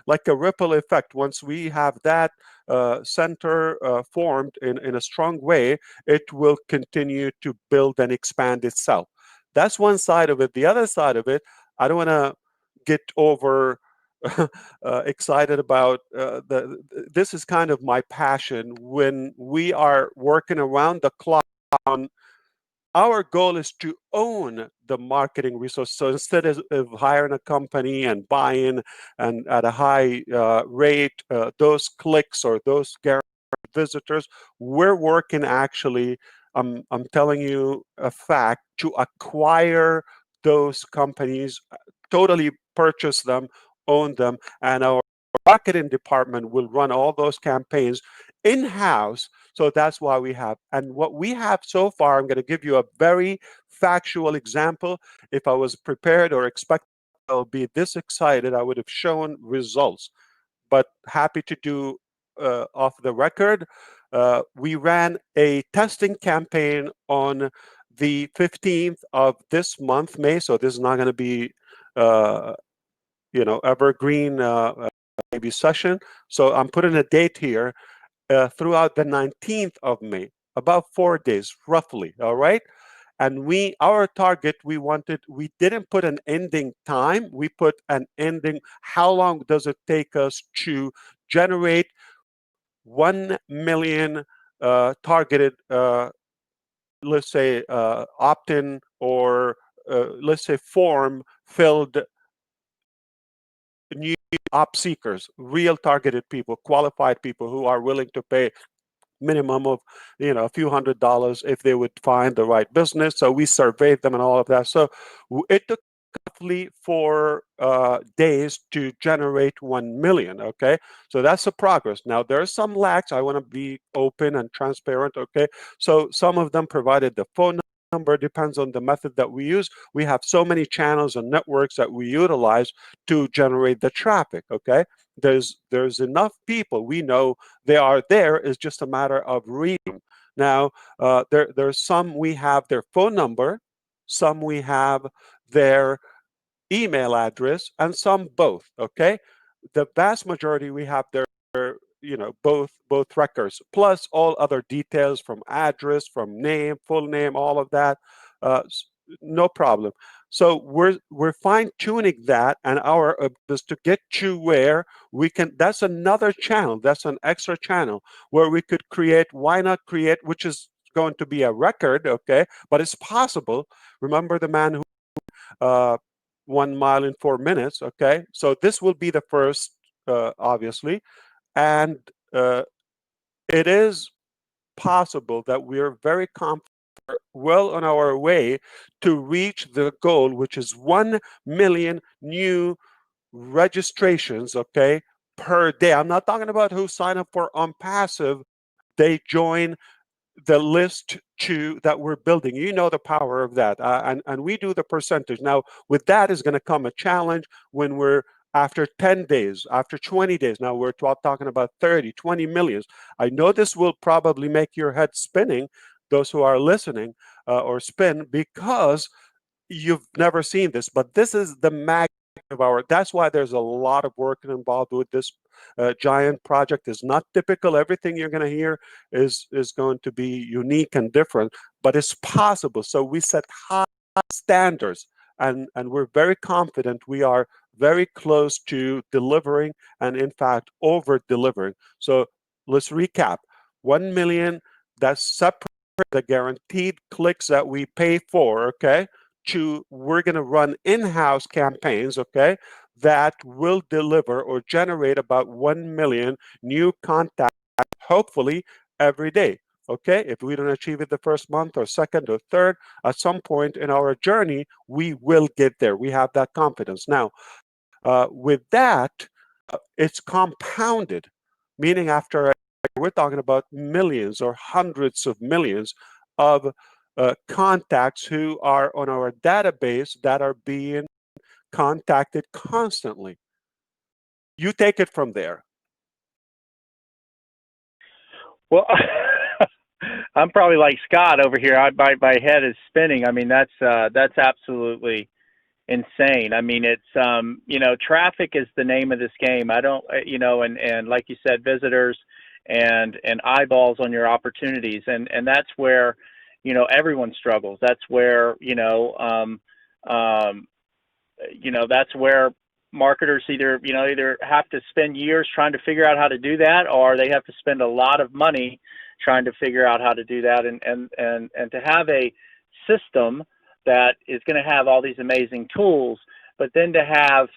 like a ripple effect. Once we have that center formed in a strong way, it will continue to build and expand itself. That's one side of it. The other side of it, I don't want to get over excited about this is kind of my passion. When we are working around the clock on, our goal is to own the marketing resource. So instead of hiring a company and buying and at a high rate those clicks or those guaranteed visitors, we're working actually, I'm telling you a fact, to acquire those companies, totally purchase them, own them, and our marketing department will run all those campaigns in-house. So that's why we have. And what we have so far, I'm going to give you a very factual example. If I was prepared or expected I'll be this excited, I would have shown results. But happy to do off the record. We ran a testing campaign on the 15th of this month, May. So this is not going to be, evergreen maybe session. So I'm putting a date here throughout the 19th of May, about 4 days roughly. All right. And our target, we didn't put an ending time. We put an ending. How long does it take us to generate 1 million targeted, let's say, opt-in or let's say form filled new op seekers, real targeted people, qualified people who are willing to pay minimum of a few $100s if they would find the right business. So we surveyed them and all of that. So it took roughly 4 days to generate 1 million. Okay, so that's a progress. Now there are some lags. I want to be open and transparent. Okay, so some of them provided the phone number, depends on the method that we use. We have so many channels and networks that we utilize to generate the traffic. Okay, there's enough people, we know they are there. It's just a matter of reading. Now there's some we have their phone number, some we have their email address, and some both. Okay, the vast majority we have their both records, plus all other details from address, from name, full name, all of that. No problem. So we're fine tuning that, and our is to get to where we can. That's another channel. That's an extra channel where we could create. Why not create? Which is going to be a record, okay? But it's possible. Remember the man who 1 mile in 4 minutes, okay? So this will be the first, obviously, and it is possible that we're very confident, well on our way to reach the goal, which is 1 million new registrations, okay, per day. I'm not talking about who sign up for OnPassive. They join the list that we're building. You know the power of that, and we do the percentage. Now with that is going to come a challenge when we're after 10 days, after 20 days. Now we're talking about 30, 20 millions. I know this will probably make your head spinning, those who are listening, or spin, because you've never seen this, but this is the magnitude of that's why there's a lot of work involved with this giant project. Is not typical. Everything you're going to hear is going to be unique and different, but it's possible. So we set high standards, and we're very confident we are very close to delivering, and in fact over delivering. So let's recap. 1 million, that's separate the guaranteed clicks that we pay for, okay, to we're going to run in-house campaigns, okay, that will deliver or generate about 1 million new contacts, hopefully every day. Okay, if we don't achieve it the first month or second or third, at some point in our journey, we will get there. We have that confidence. Now, with that, it's compounded, meaning we're talking about millions or hundreds of millions of contacts who are on our database that are being contacted constantly. You take it from there. Well, I'm probably like Scott over here. My head is spinning. I mean, that's absolutely insane. I mean, it's traffic is the name of this game. I don't, and like you said, visitors and eyeballs on your opportunities, and that's where everyone struggles. That's where that's where marketers either have to spend years trying to figure out how to do that, or they have to spend a lot of money trying to figure out how to do that, and to have a system that is going to have all these amazing tools, but then to have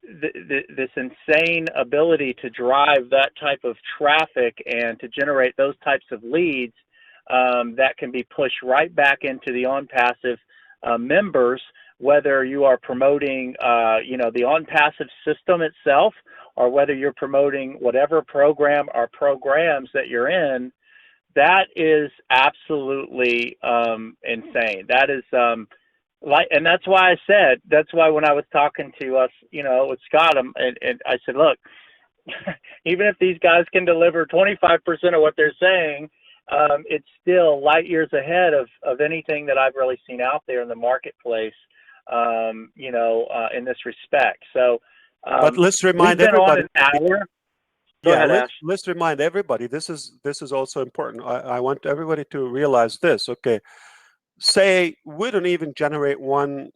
this insane ability to drive that type of traffic and to generate those types of leads that can be pushed right back into the OnPassive members, whether you are promoting the OnPassive system itself, or whether you're promoting whatever program or programs that you're in. That is absolutely insane. That is and that's why that's why when I was talking to us, with Scott, and I said, look, even if these guys can deliver 25% of what they're saying, it's still light years ahead of anything that I've really seen out there in the marketplace, in this respect. So, but let's remind everybody. Let's remind everybody. This is also important. I want everybody to realize this. Okay, say we don't even generate one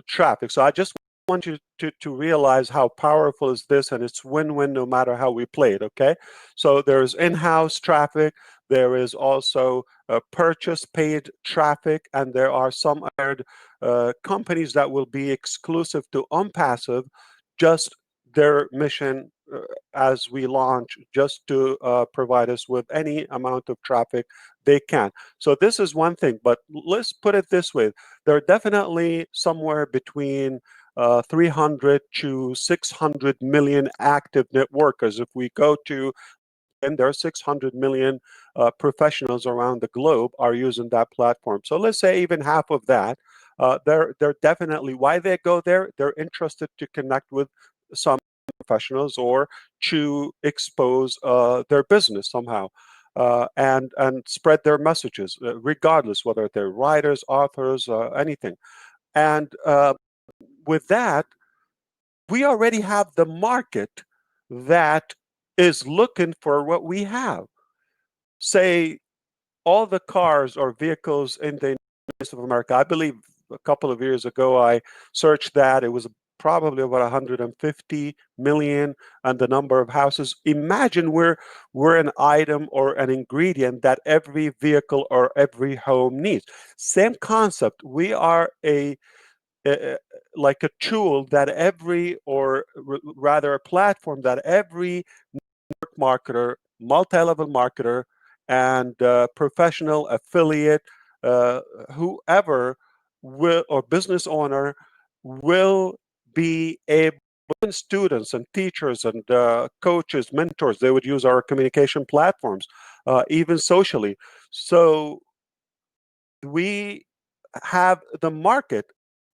traffic. So I just want you to realize how powerful is this, and it's win-win no matter how we play it. Okay, so there's in-house traffic. There is also purchase paid traffic, and there are some other companies that will be exclusive to OnPassive just their mission as we launch, just to provide us with any amount of traffic they can. So this is one thing, but let's put it this way. There are definitely somewhere between 300 to 600 million active networkers. If we go to, and there are 600 million professionals around the globe are using that platform. So let's say even half of that, they're definitely, why they go there, they're interested to connect with some professionals or to expose their business somehow. And spread their messages, regardless whether they're writers, authors, anything. And with that, we already have the market that is looking for what we have. Say all the cars or vehicles in the United States of America. I believe a couple of years ago I searched that. It was probably about 150 million, and the number of houses. Imagine we're an item or an ingredient that every vehicle or every home needs. Same concept. We are like a tool that every, or rather a platform that every marketer, multi-level marketer, and professional affiliate, whoever will, or business owner will be able, students and teachers and coaches, mentors, they would use our communication platforms, even socially. So we have the market.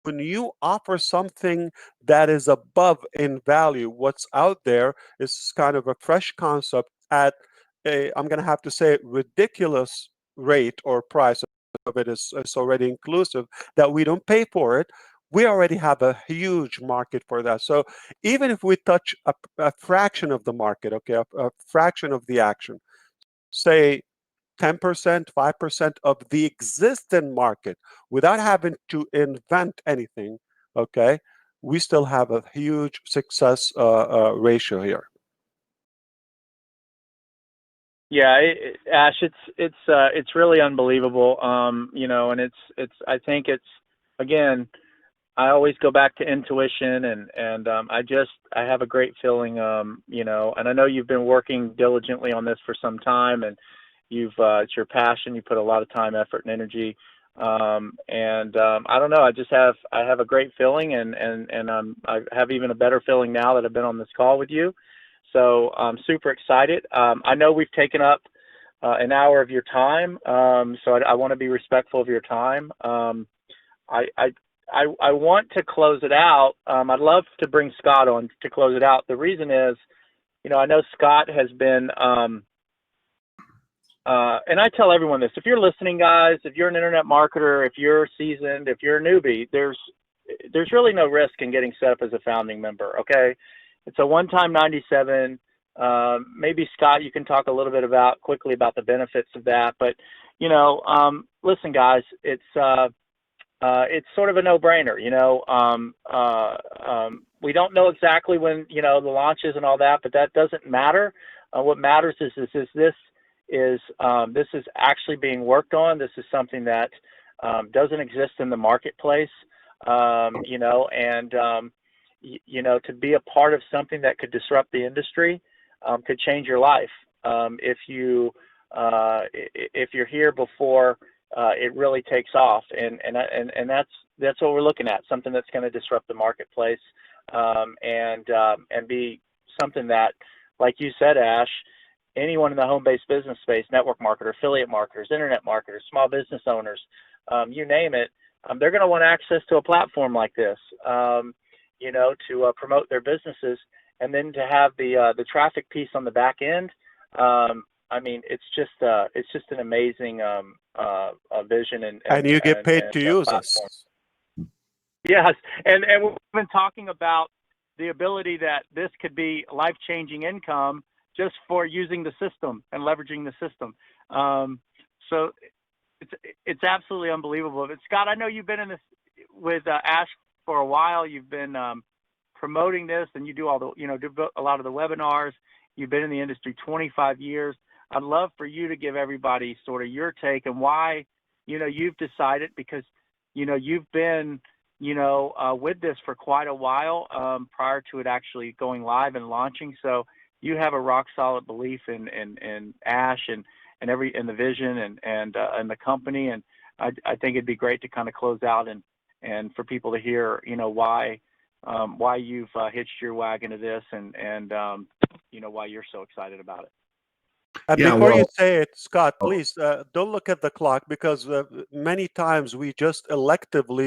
When you offer something that is above in value, what's out there is kind of a fresh concept at a, I'm going to have to say, ridiculous rate or price of it is already inclusive, that we don't pay for it. We already have a huge market for that. So even if we touch a fraction of the market, okay, a fraction of the action, say 10%, 5% of the existing market without having to invent anything, okay, we still have a huge success ratio here. Yeah, Ash, it's really unbelievable. You know, and I think it's, again, I always go back to intuition, and I have a great feeling, you know, and I know you've been working diligently on this for some time, and it's your passion. You put a lot of time, effort, and energy. I don't know. I have a great feeling, and I have even a better feeling now that I've been on this call with you. So I'm super excited. I know we've taken up an hour of your time, so I want to be respectful of your time. I want to close it out. I'd love to bring Scott on to close it out. The reason is, you know, I know Scott has been, and I tell everyone this: if you're listening, guys, if you're an internet marketer, if you're seasoned, if you're a newbie, there's really no risk in getting set up as a founding member. Okay, it's a one-time 97. Maybe Scott, you can talk a little bit quickly about the benefits of that. But you know, listen, guys, it's sort of a no-brainer. You know, we don't know exactly when, you know, the launch is and all that, but that doesn't matter. What matters is this is actually being worked on. This is something that doesn't exist in the marketplace. You know, and you know, to be a part of something that could disrupt the industry, could change your life. If you're here before it really takes off, and that's what we're looking at, something that's going to disrupt the marketplace, and be something that, like you said, Ash, anyone in the home-based business space, network marketer, affiliate marketers, internet marketers, small business owners, you name it, they're going to want access to a platform like this, you know, to promote their businesses, and then to have the traffic piece on the back end. I mean, it's just an amazing vision, and you get paid to use platform. us. Yes, and we've been talking about the ability that this could be life-changing income just for using the system and leveraging the system. So it's absolutely unbelievable. But Scott, I know you've been in this with Ash for a while. You've been promoting this, and you do do a lot of the webinars. You've been in the industry 25 years. I'd love for you to give everybody sort of your take and why, you know, you've decided, because, you know, you've been with this for quite a while prior to it actually going live and launching. So you have a rock solid belief in Ash and the vision and the company. And I think it'd be great to kind of close out and for people to hear, why you've hitched your wagon to this and why you're so excited about it. And Yeah, before you well, say it, Scott, please don't look at the clock, because many times we just electively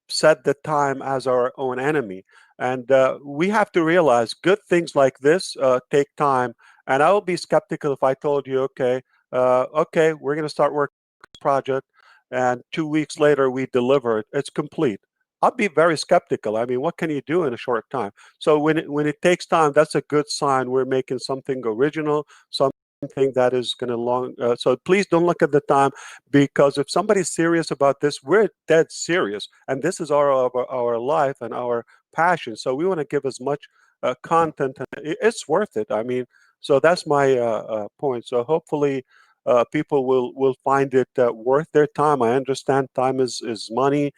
set the time as our own enemy. And we have to realize good things like this take time. And I would be skeptical if I told you, okay, we're going to start working on this project, and 2 weeks later we deliver it. It's complete. I'd be very skeptical. I mean, what can you do in a short time? So when it takes time, that's a good sign we're making something original, something that is going to long. So please don't look at the time, because if somebody's serious about this, we're dead serious, and this is our life and our passion. So we want to give as much content, and it's worth it. I mean, so that's my point. So hopefully, people will find it worth their time. I understand time is money,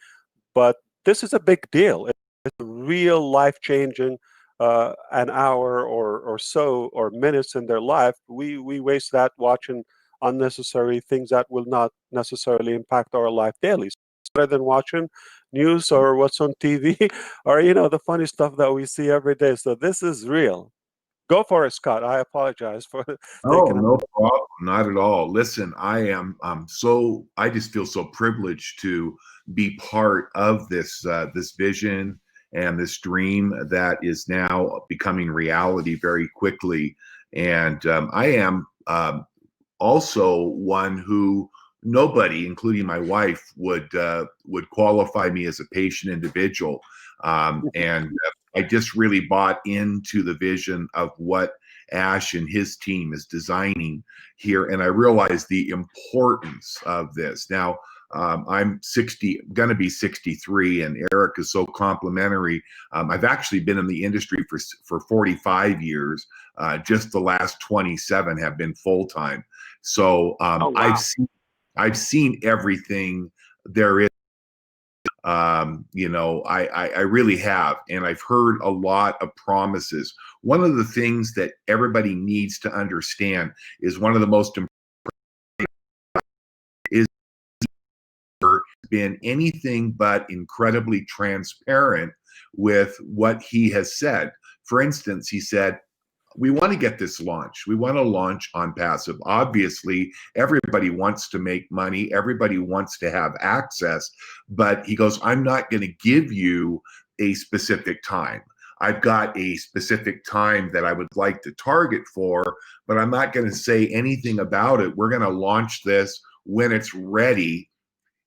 but this is a big deal. It's a real life-changing an hour or so or minutes in their life. We waste that watching unnecessary things that will not necessarily impact our life daily. So rather than watching news or what's on TV or the funny stuff that we see every day. So this is real. Go for it, Scott. I apologize for oh, taking no problem, not at all. Listen, I just feel so privileged to be part of this vision and this dream that is now becoming reality very quickly. And I am also one who nobody, including my wife, would qualify me as a patient individual. And I just really bought into the vision of what Ash and his team is designing here, and I realized the importance of this. Now, I'm going to be 63, and Eric is so complimentary. I've actually been in the industry for 45 years. Just the last 27 have been full time. So Oh, wow. I've seen everything there is. I really have, and I've heard a lot of promises. One of the things that everybody needs to understand is one of the most important is been anything but incredibly transparent with what he has said. For instance, he said, we want to get this launched. We want to launch OnPassive. Obviously, everybody wants to make money. Everybody wants to have access. But he goes, I'm not going to give you a specific time. I've got a specific time that I would like to target for, but I'm not going to say anything about it. We're going to launch this when it's ready.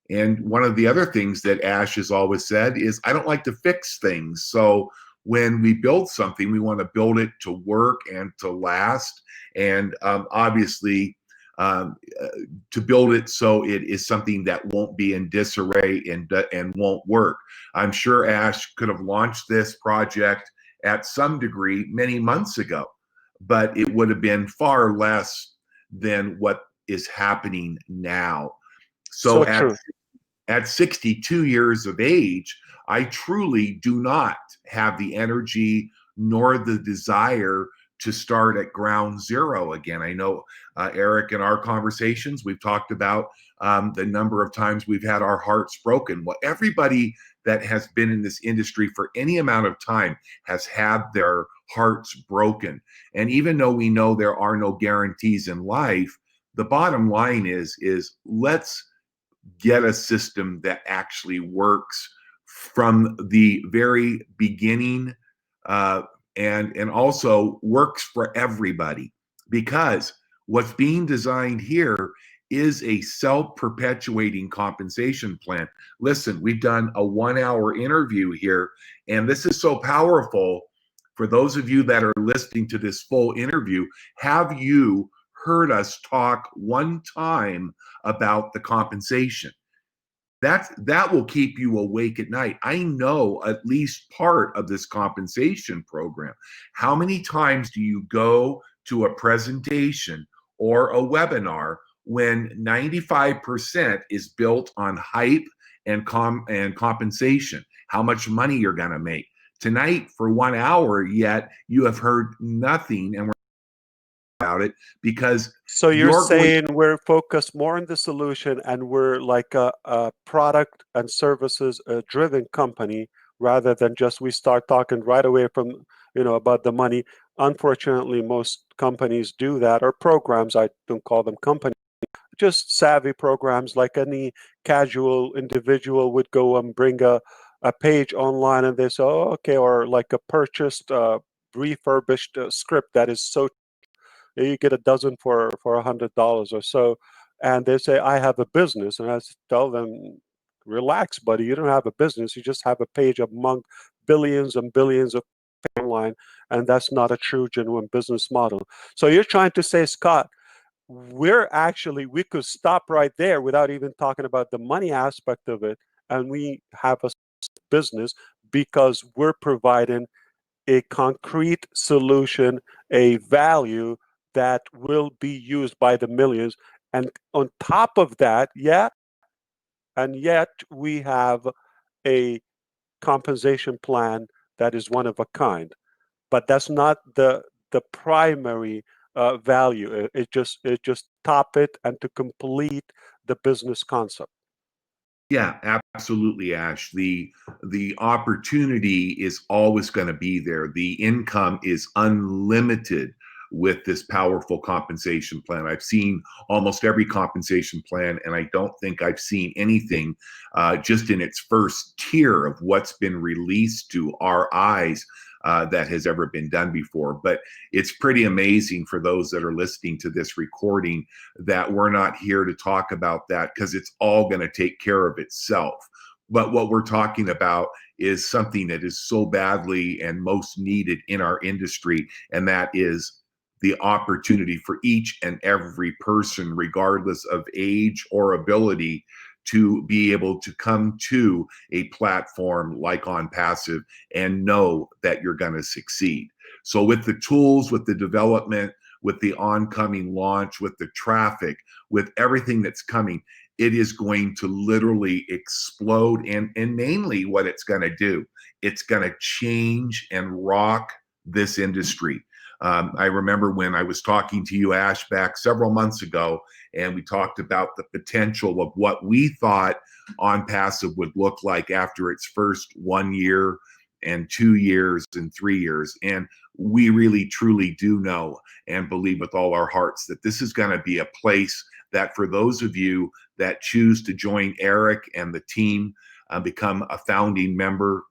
And one of the other things that Ash has always said is, I don't like to fix things. So when we build something, we want to build it to work and to last. And obviously, to build it so it is something that won't be in disarray and won't work. I'm sure Ash could have launched this project at some degree many months ago, but it would have been far less than what is happening now. So so true. at 62 years of age, I truly do not have the energy nor the desire to start at ground zero again. I know, Eric, in our conversations, we've talked about the number of times we've had our hearts broken. Well, everybody that has been in this industry for any amount of time has had their hearts broken. And even though we know there are no guarantees in life, the bottom line is let's get a system that actually works from the very beginning, and also works for everybody, because what's being designed here is a self-perpetuating compensation plan. Listen, we've done a 1-hour interview here, and this is so powerful. For those of you that are listening to this full interview, have you heard us talk one time about the compensation? That will keep you awake at night. I know at least part of this compensation program. How many times do you go to a presentation or a webinar when 95% is built on hype and compensation, how much money you're going to make. Tonight, for 1 hour, yet you have heard nothing, and we're about it because So you're you're going. saying we're focused more on the solution and we're like a product and services driven company rather than just we start talking right away from, about the money. Unfortunately, most companies do that, or programs, I don't call them companies, just savvy programs like any casual individual would go and bring a page online and they say, oh, okay, or like a purchased, refurbished script that is so you get a dozen for $100 or so, and they say I have a business, and I tell them, relax, buddy, you don't have a business, you just have a page among billions and billions of online, and that's not a true genuine business model. So you're trying to say, Scott, we could stop right there without even talking about the money aspect of it, and we have a business because we're providing a concrete solution, a value that will be used by the millions. And on top of that, and yet we have a compensation plan that is one of a kind. But that's not the primary value. It just top it and to complete the business concept. Yeah, absolutely, Ash. The opportunity is always going to be there. The income is unlimited with this powerful compensation plan. I've seen almost every compensation plan, and I don't think I've seen anything just in its first tier of what's been released to our eyes that has ever been done before. But it's pretty amazing for those that are listening to this recording that we're not here to talk about that because it's all going to take care of itself. But what we're talking about is something that is so badly and most needed in our industry, and that is the opportunity for each and every person, regardless of age or ability, to be able to come to a platform like OnPassive and know that you're going to succeed. So with the tools, with the development, with the oncoming launch, with the traffic, with everything that's coming, it is going to literally explode. And mainly what it's going to do, it's going to change and rock this industry. I remember when I was talking to you, Ash, back several months ago, and we talked about the potential of what we thought OnPassive would look like after its first 1 year and 2 years and 3 years. And we really, truly do know and believe with all our hearts that this is going to be a place that for those of you that choose to join Eric and the team, become a founding member,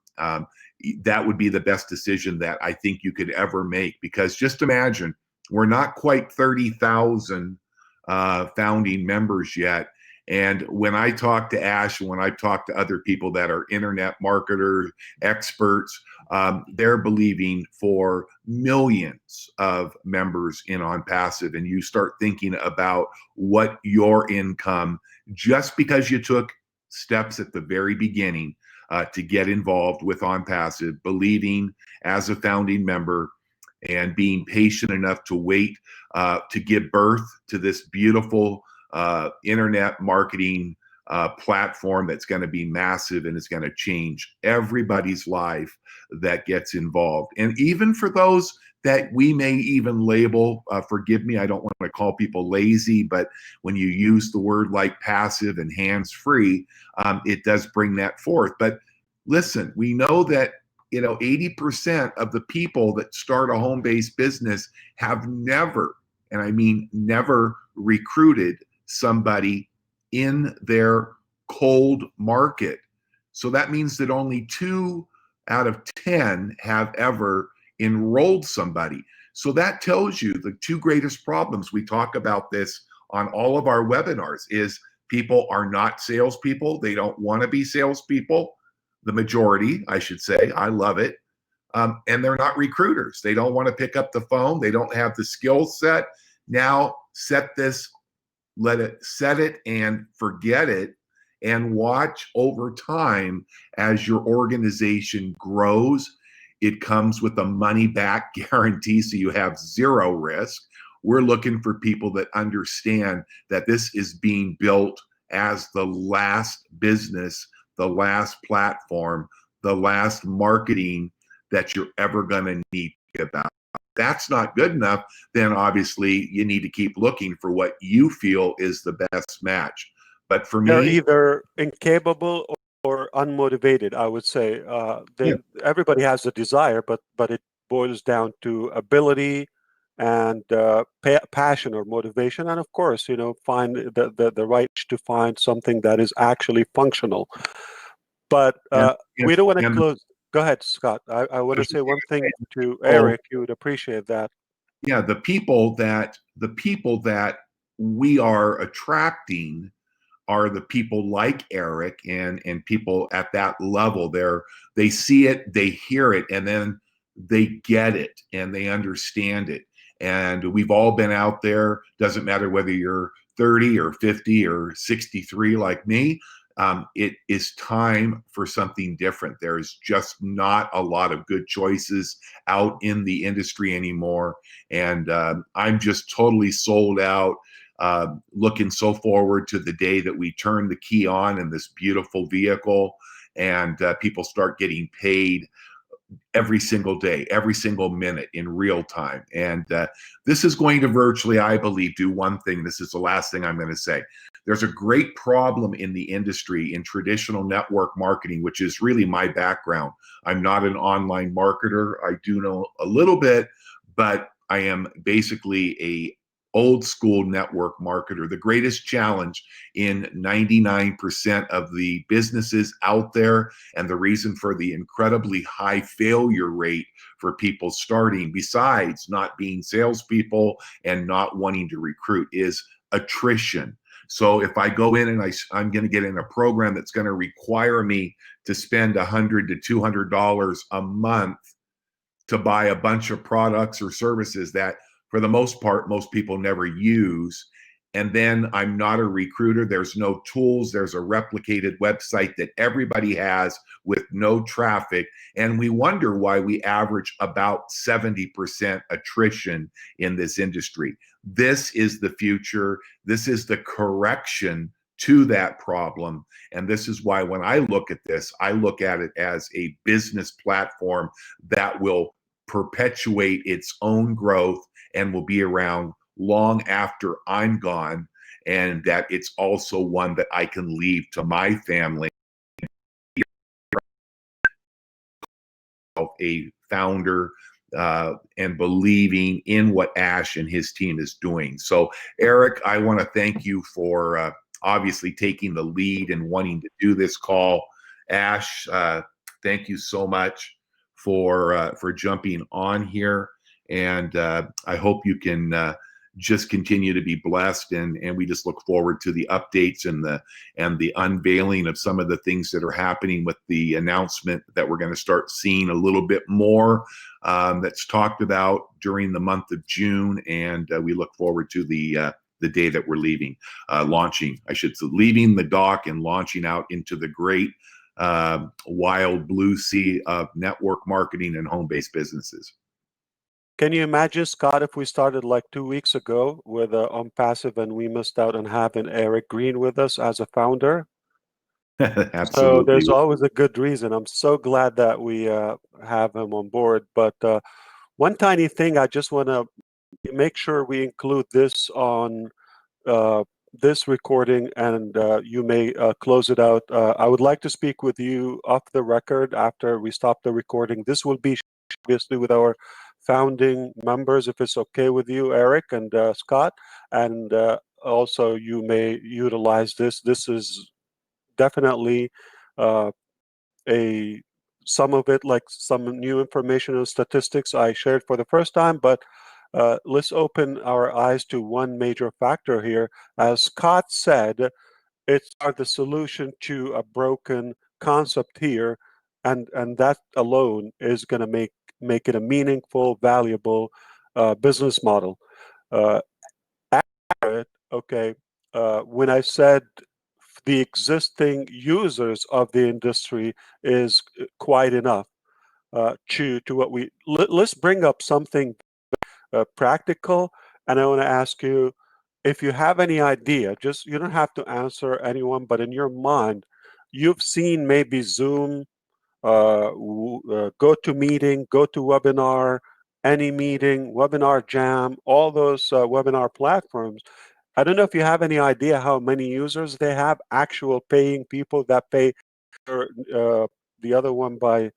that would be the best decision that I think you could ever make. Because just imagine, we're not quite 30,000 founding members yet. And when I talk to Ash, and when I talk to other people that are internet marketers, experts, they're believing for millions of members in OnPassive. And you start thinking about what your income, just because you took steps at the very beginning to get involved with OnPassive, believing as a founding member and being patient enough to wait to give birth to this beautiful internet marketing platform that's going to be massive and is going to change everybody's life that gets involved. And even for those that we may even label, forgive me, I don't want to call people lazy, but when you use the word like passive and hands-free, it does bring that forth. But listen, we know that 80% of the people that start a home-based business have never, and I mean never, recruited somebody in their cold market. So that means that only 2 out of 10 have ever enrolled somebody. So that tells you the 2 greatest problems. We talk about this on all of our webinars is people are not salespeople. They don't want to be salespeople. The majority, I should say. I love it. And they're not recruiters. They don't want to pick up the phone. They don't have the skill set. Now set this, set it and forget it, and watch over time as your organization grows. It comes with a money back guarantee, so you have 0 risk. We're looking for people that understand that this is being built as the last business the last platform, the last marketing that you're ever going to need to give out. If that's not good enough, then obviously you need to keep looking for what you feel is the best match. But for They're me, either incapable or unmotivated, I would say. Then everybody has a desire, but it boils down to ability and passion or motivation, and of course, find the right to find something that is actually functional. But and, we don't want to and close. Go ahead, Scott. I want to say one thing to oh, Eric. You would appreciate that. yeah, the people that we are attracting are the people like Eric and people at that level. They see it, they hear it, and then they get it and they understand it. And we've all been out there. Doesn't matter whether you're 30 or 50 or 63 like me. It is time for something different. There's just not a lot of good choices out in the industry anymore. And I'm just totally sold out. Looking so forward to the day that we turn the key on in this beautiful vehicle and people start getting paid every single day, every single minute in real time. And this is going to virtually, I believe, do one thing. This is the last thing I'm going to say. There's a great problem in the industry in traditional network marketing, which is really my background. I'm not an online marketer. I do know a little bit, but I am basically a old school network marketer. The greatest challenge in 99% of the businesses out there, and the reason for the incredibly high failure rate for people starting, besides not being salespeople and not wanting to recruit, is attrition. So if I go in and I'm going to get in a program that's going to require me to spend $100 to $200 a month to buy a bunch of products or services that for the most part, most people never use. And then I'm not a recruiter. There's no tools. There's a replicated website that everybody has with no traffic. And we wonder why we average about 70% attrition in this industry. This is the future. This is the correction to that problem. And this is why when I look at this, I look at it as a business platform that will perpetuate its own growth and will be around long after I'm gone, and that it's also one that I can leave to my family. A founder and believing in what Ash and his team is doing. So, Eric, I want to thank you for obviously taking the lead and wanting to do this call. Ash, thank you so much for jumping on here, and I hope you can just continue to be blessed, and we just look forward to the updates and the unveiling of some of the things that are happening with the announcement that we're going to start seeing a little bit more that's talked about during the month of June, and we look forward to the day that we're launching, I should say, leaving the dock and launching out into the great wild blue sea of network marketing and home-based businesses. Can you imagine, Scott, if we started like 2 weeks ago with OnPassive and we missed out on having Eric Green with us as a founder? Absolutely. So there's always a good reason. I'm so glad that we have him on board. But one tiny thing, I just want to make sure we include this on this recording, and you may close it out. I would like to speak with you off the record after we stop the recording. This will be obviously with our founding members, if it's okay with you, Eric and Scott, and also you may utilize this. This is definitely some of it, like some new information and statistics I shared for the first time, but let's open our eyes to one major factor here. As Scott said, it's the solution to a broken concept here, and that alone is going to make it a meaningful, valuable business model. Okay, when I said the existing users of the industry is quite enough to what let's bring up something practical, and I want to ask you if you have any idea. Just, you don't have to answer anyone, but in your mind, you've seen maybe Zoom, GoToMeeting, GoToWebinar, AnyMeeting, Webinar Jam, all those webinar platforms. I don't know if you have any idea how many users they have, actual paying people that pay. The other one by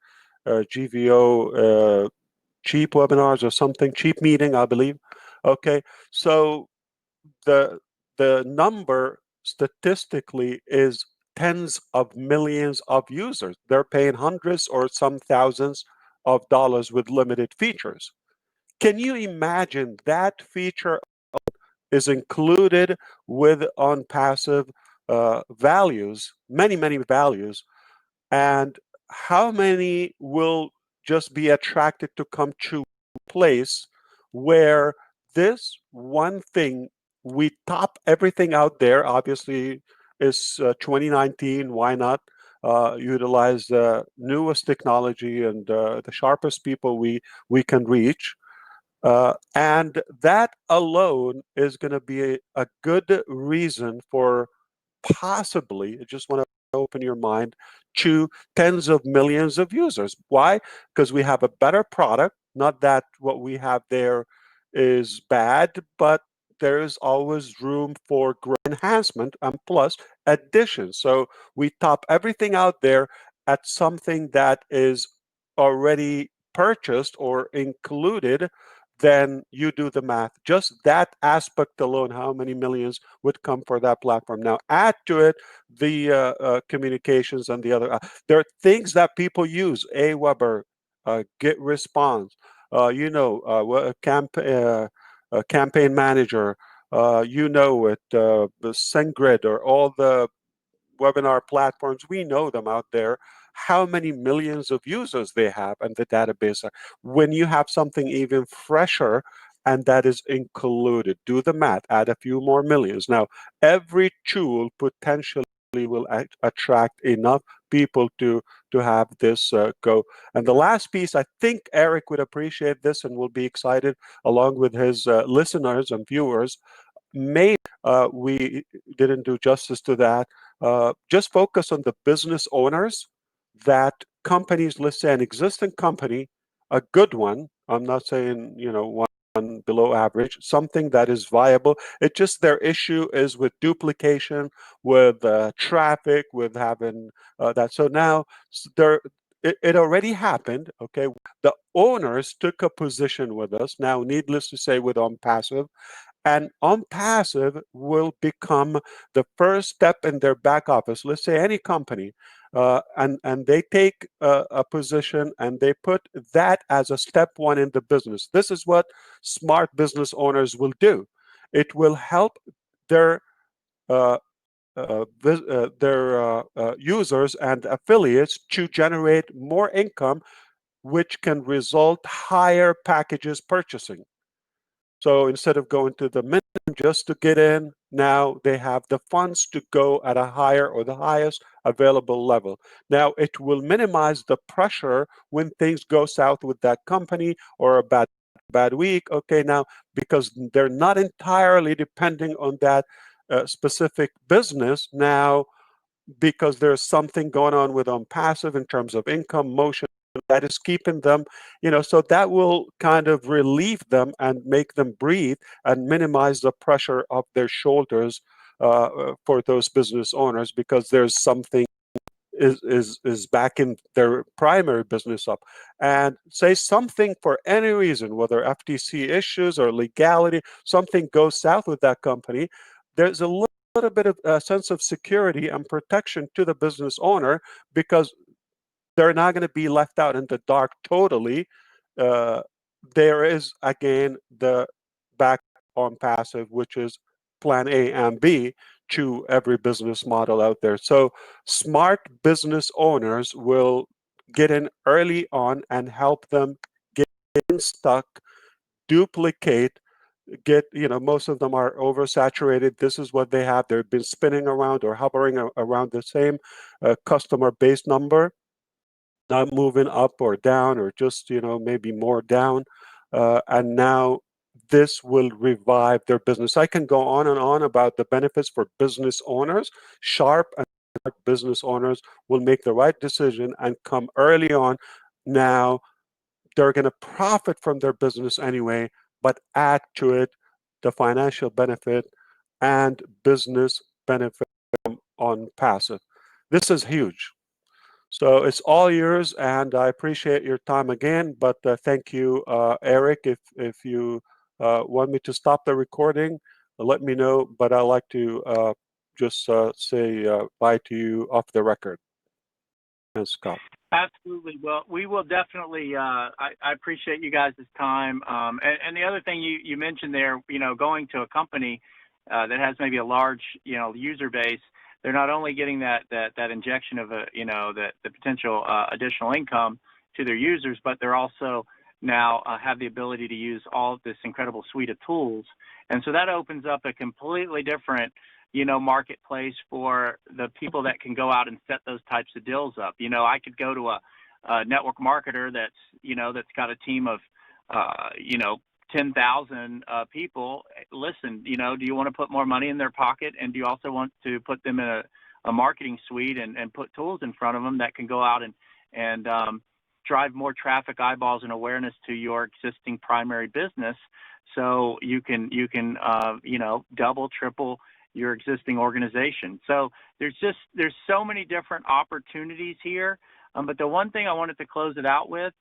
GVO, cheap webinars or something, cheap meeting, I believe. Okay, so the number statistically is tens of millions of users. They're paying hundreds or some thousands of dollars with limited features. Can you imagine that feature is included with OnPassive values, many values, and how many will just be attracted to come to a place where this one thing, we top everything out there, obviously is 2019, why not utilize the newest technology and the sharpest people we can reach, and that alone is going to be a good reason for possibly, I just want to open your mind to tens of millions of users. Why? Because we have a better product. Not that what we have there is bad, but there is always room for enhancement and plus addition. So we top everything out there at something that is already purchased or included. Then you do the math. Just that aspect alone, how many millions would come for that platform? Now, add to it the communications and the other. There are things that people use: Aweber, Get Response, Campaign Manager, the SendGrid, or all the webinar platforms. We know them out there. How many millions of users they have and the database. When you have something even fresher and that is included, do the math, add a few more millions. Now, every tool potentially will attract enough people to have this go. And the last piece, I think Eric would appreciate this and will be excited along with his listeners and viewers. Maybe we didn't do justice to that. Just focus on the business owners that companies, let's say an existing company, a good one. I'm not saying, one below average, something that is viable. It just their issue is with duplication, with traffic, with having that. So now it already happened. Okay, the owners took a position with us. Now, needless to say, with OnPassive, and OnPassive will become the first step in their back office. Let's say any company, and they take a position and they put that as a step one in the business. This is what smart business owners will do. It will help their uh, users and affiliates to generate more income, which can result higher packages purchasing. So instead of going to the minimum just to get in, now they have the funds to go at a higher or the highest available level. Now it will minimize the pressure when things go south with that company or a bad week. Okay, now because they're not entirely depending on that specific business now, because there's something going on with OnPassive in terms of income motion that is keeping them, so that will kind of relieve them and make them breathe and minimize the pressure of their shoulders for those business owners, because there's something is backing their primary business up. And say something for any reason, whether FTC issues or legality, something goes south with that company, there's a little bit of a sense of security and protection to the business owner, because they're not going to be left out in the dark totally. Uh, there is, again, the back OnPassive, which is plan A and B to every business model out there. So smart business owners will get in early on and help them get unstuck, duplicate, most of them are oversaturated. This is what they have. They've been spinning around or hovering around the same customer base number, not moving up or down, or just maybe more down, and now this will revive their business. I can go on and on about the benefits for business owners, sharp and business owners will make the right decision and come early on. Now they're going to profit from their business anyway, but add to it the financial benefit and business benefit from OnPassive. This is huge. So it's all yours, and I appreciate your time again. But thank you, Eric. If you want me to stop the recording, let me know. But I like to just say bye to you off the record. And Scott. Absolutely. Well, we will definitely. I appreciate you guys' time. And the other thing you mentioned there, going to a company that has maybe a large, user base. They're not only getting that injection of the potential additional income to their users, but they're also now have the ability to use all of this incredible suite of tools. And so that opens up a completely different, marketplace for the people that can go out and set those types of deals up. I could go to a network marketer that's got a team of, 10,000 people. Listen, do you want to put more money in their pocket, and do you also want to put them in a marketing suite and put tools in front of them that can go out and drive more traffic, eyeballs, and awareness to your existing primary business, so you can double, triple your existing organization. So there's so many different opportunities here. But the one thing I wanted to close it out with,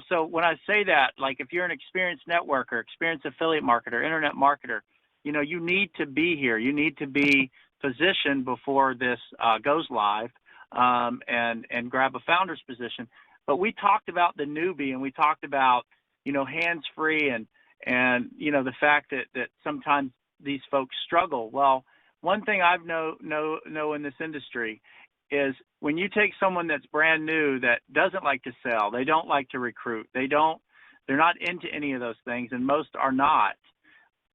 so when I say that, like if you're an experienced networker, experienced affiliate marketer, internet marketer, you need to be here. You need to be positioned before this goes live and grab a founder's position. But we talked about the newbie, and we talked about, hands-free and the fact that sometimes these folks struggle. Well, one thing I've know in this industry is when you take someone that's brand new that doesn't like to sell, they don't like to recruit, they're not into any of those things, and most are not.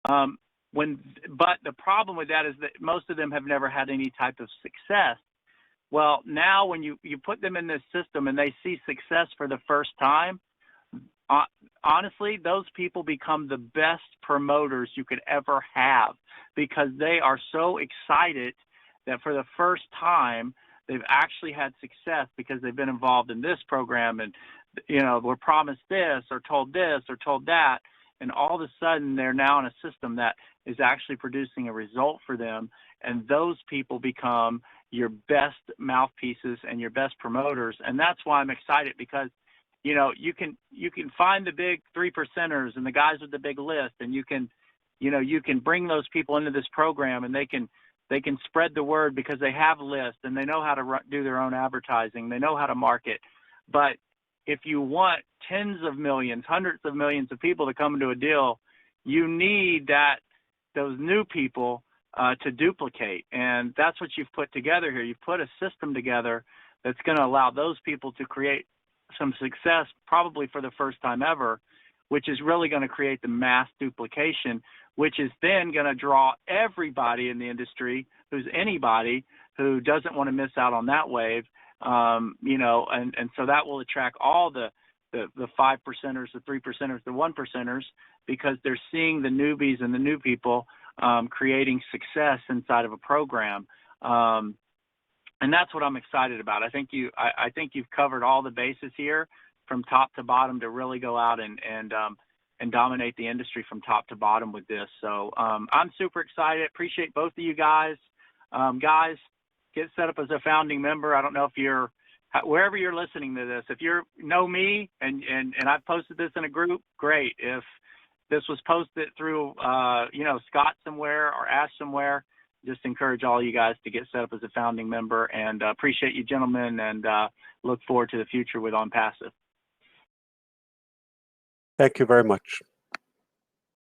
But the problem with that is that most of them have never had any type of success. Well, now when you put them in this system and they see success for the first time, honestly, those people become the best promoters you could ever have, because they are so excited that for the first time they've actually had success because they've been involved in this program and, were promised this or told that. And all of a sudden they're now in a system that is actually producing a result for them. And those people become your best mouthpieces and your best promoters. And that's why I'm excited, because, you can find the big 3%ers and the guys with the big list, and you can bring those people into this program, and they can spread the word because they have lists and they know how to do their own advertising. They know how to market. But if you want tens of millions, hundreds of millions of people to come into a deal, you need those new people to duplicate. And that's what you've put together here. You've put a system together that's going to allow those people to create some success, probably for the first time ever, which is really going to create the mass duplication, which is then going to draw everybody in the industry who's anybody who doesn't want to miss out on that wave, and so that will attract all the 5%ers, the 3%ers, the 1%ers, because they're seeing the newbies and the new people creating success inside of a program. And that's what I'm excited about. I think you've covered all the bases here from top to bottom to really go out and dominate the industry from top to bottom with this. So I'm super excited. Appreciate both of you guys. Guys, get set up as a founding member. I don't know if wherever you're listening to this, if you know me and I've posted this in a group, great. If this was posted through Scott somewhere or Ash somewhere, just encourage all you guys to get set up as a founding member, and appreciate you gentlemen, and look forward to the future with OnPassive. Thank you very much.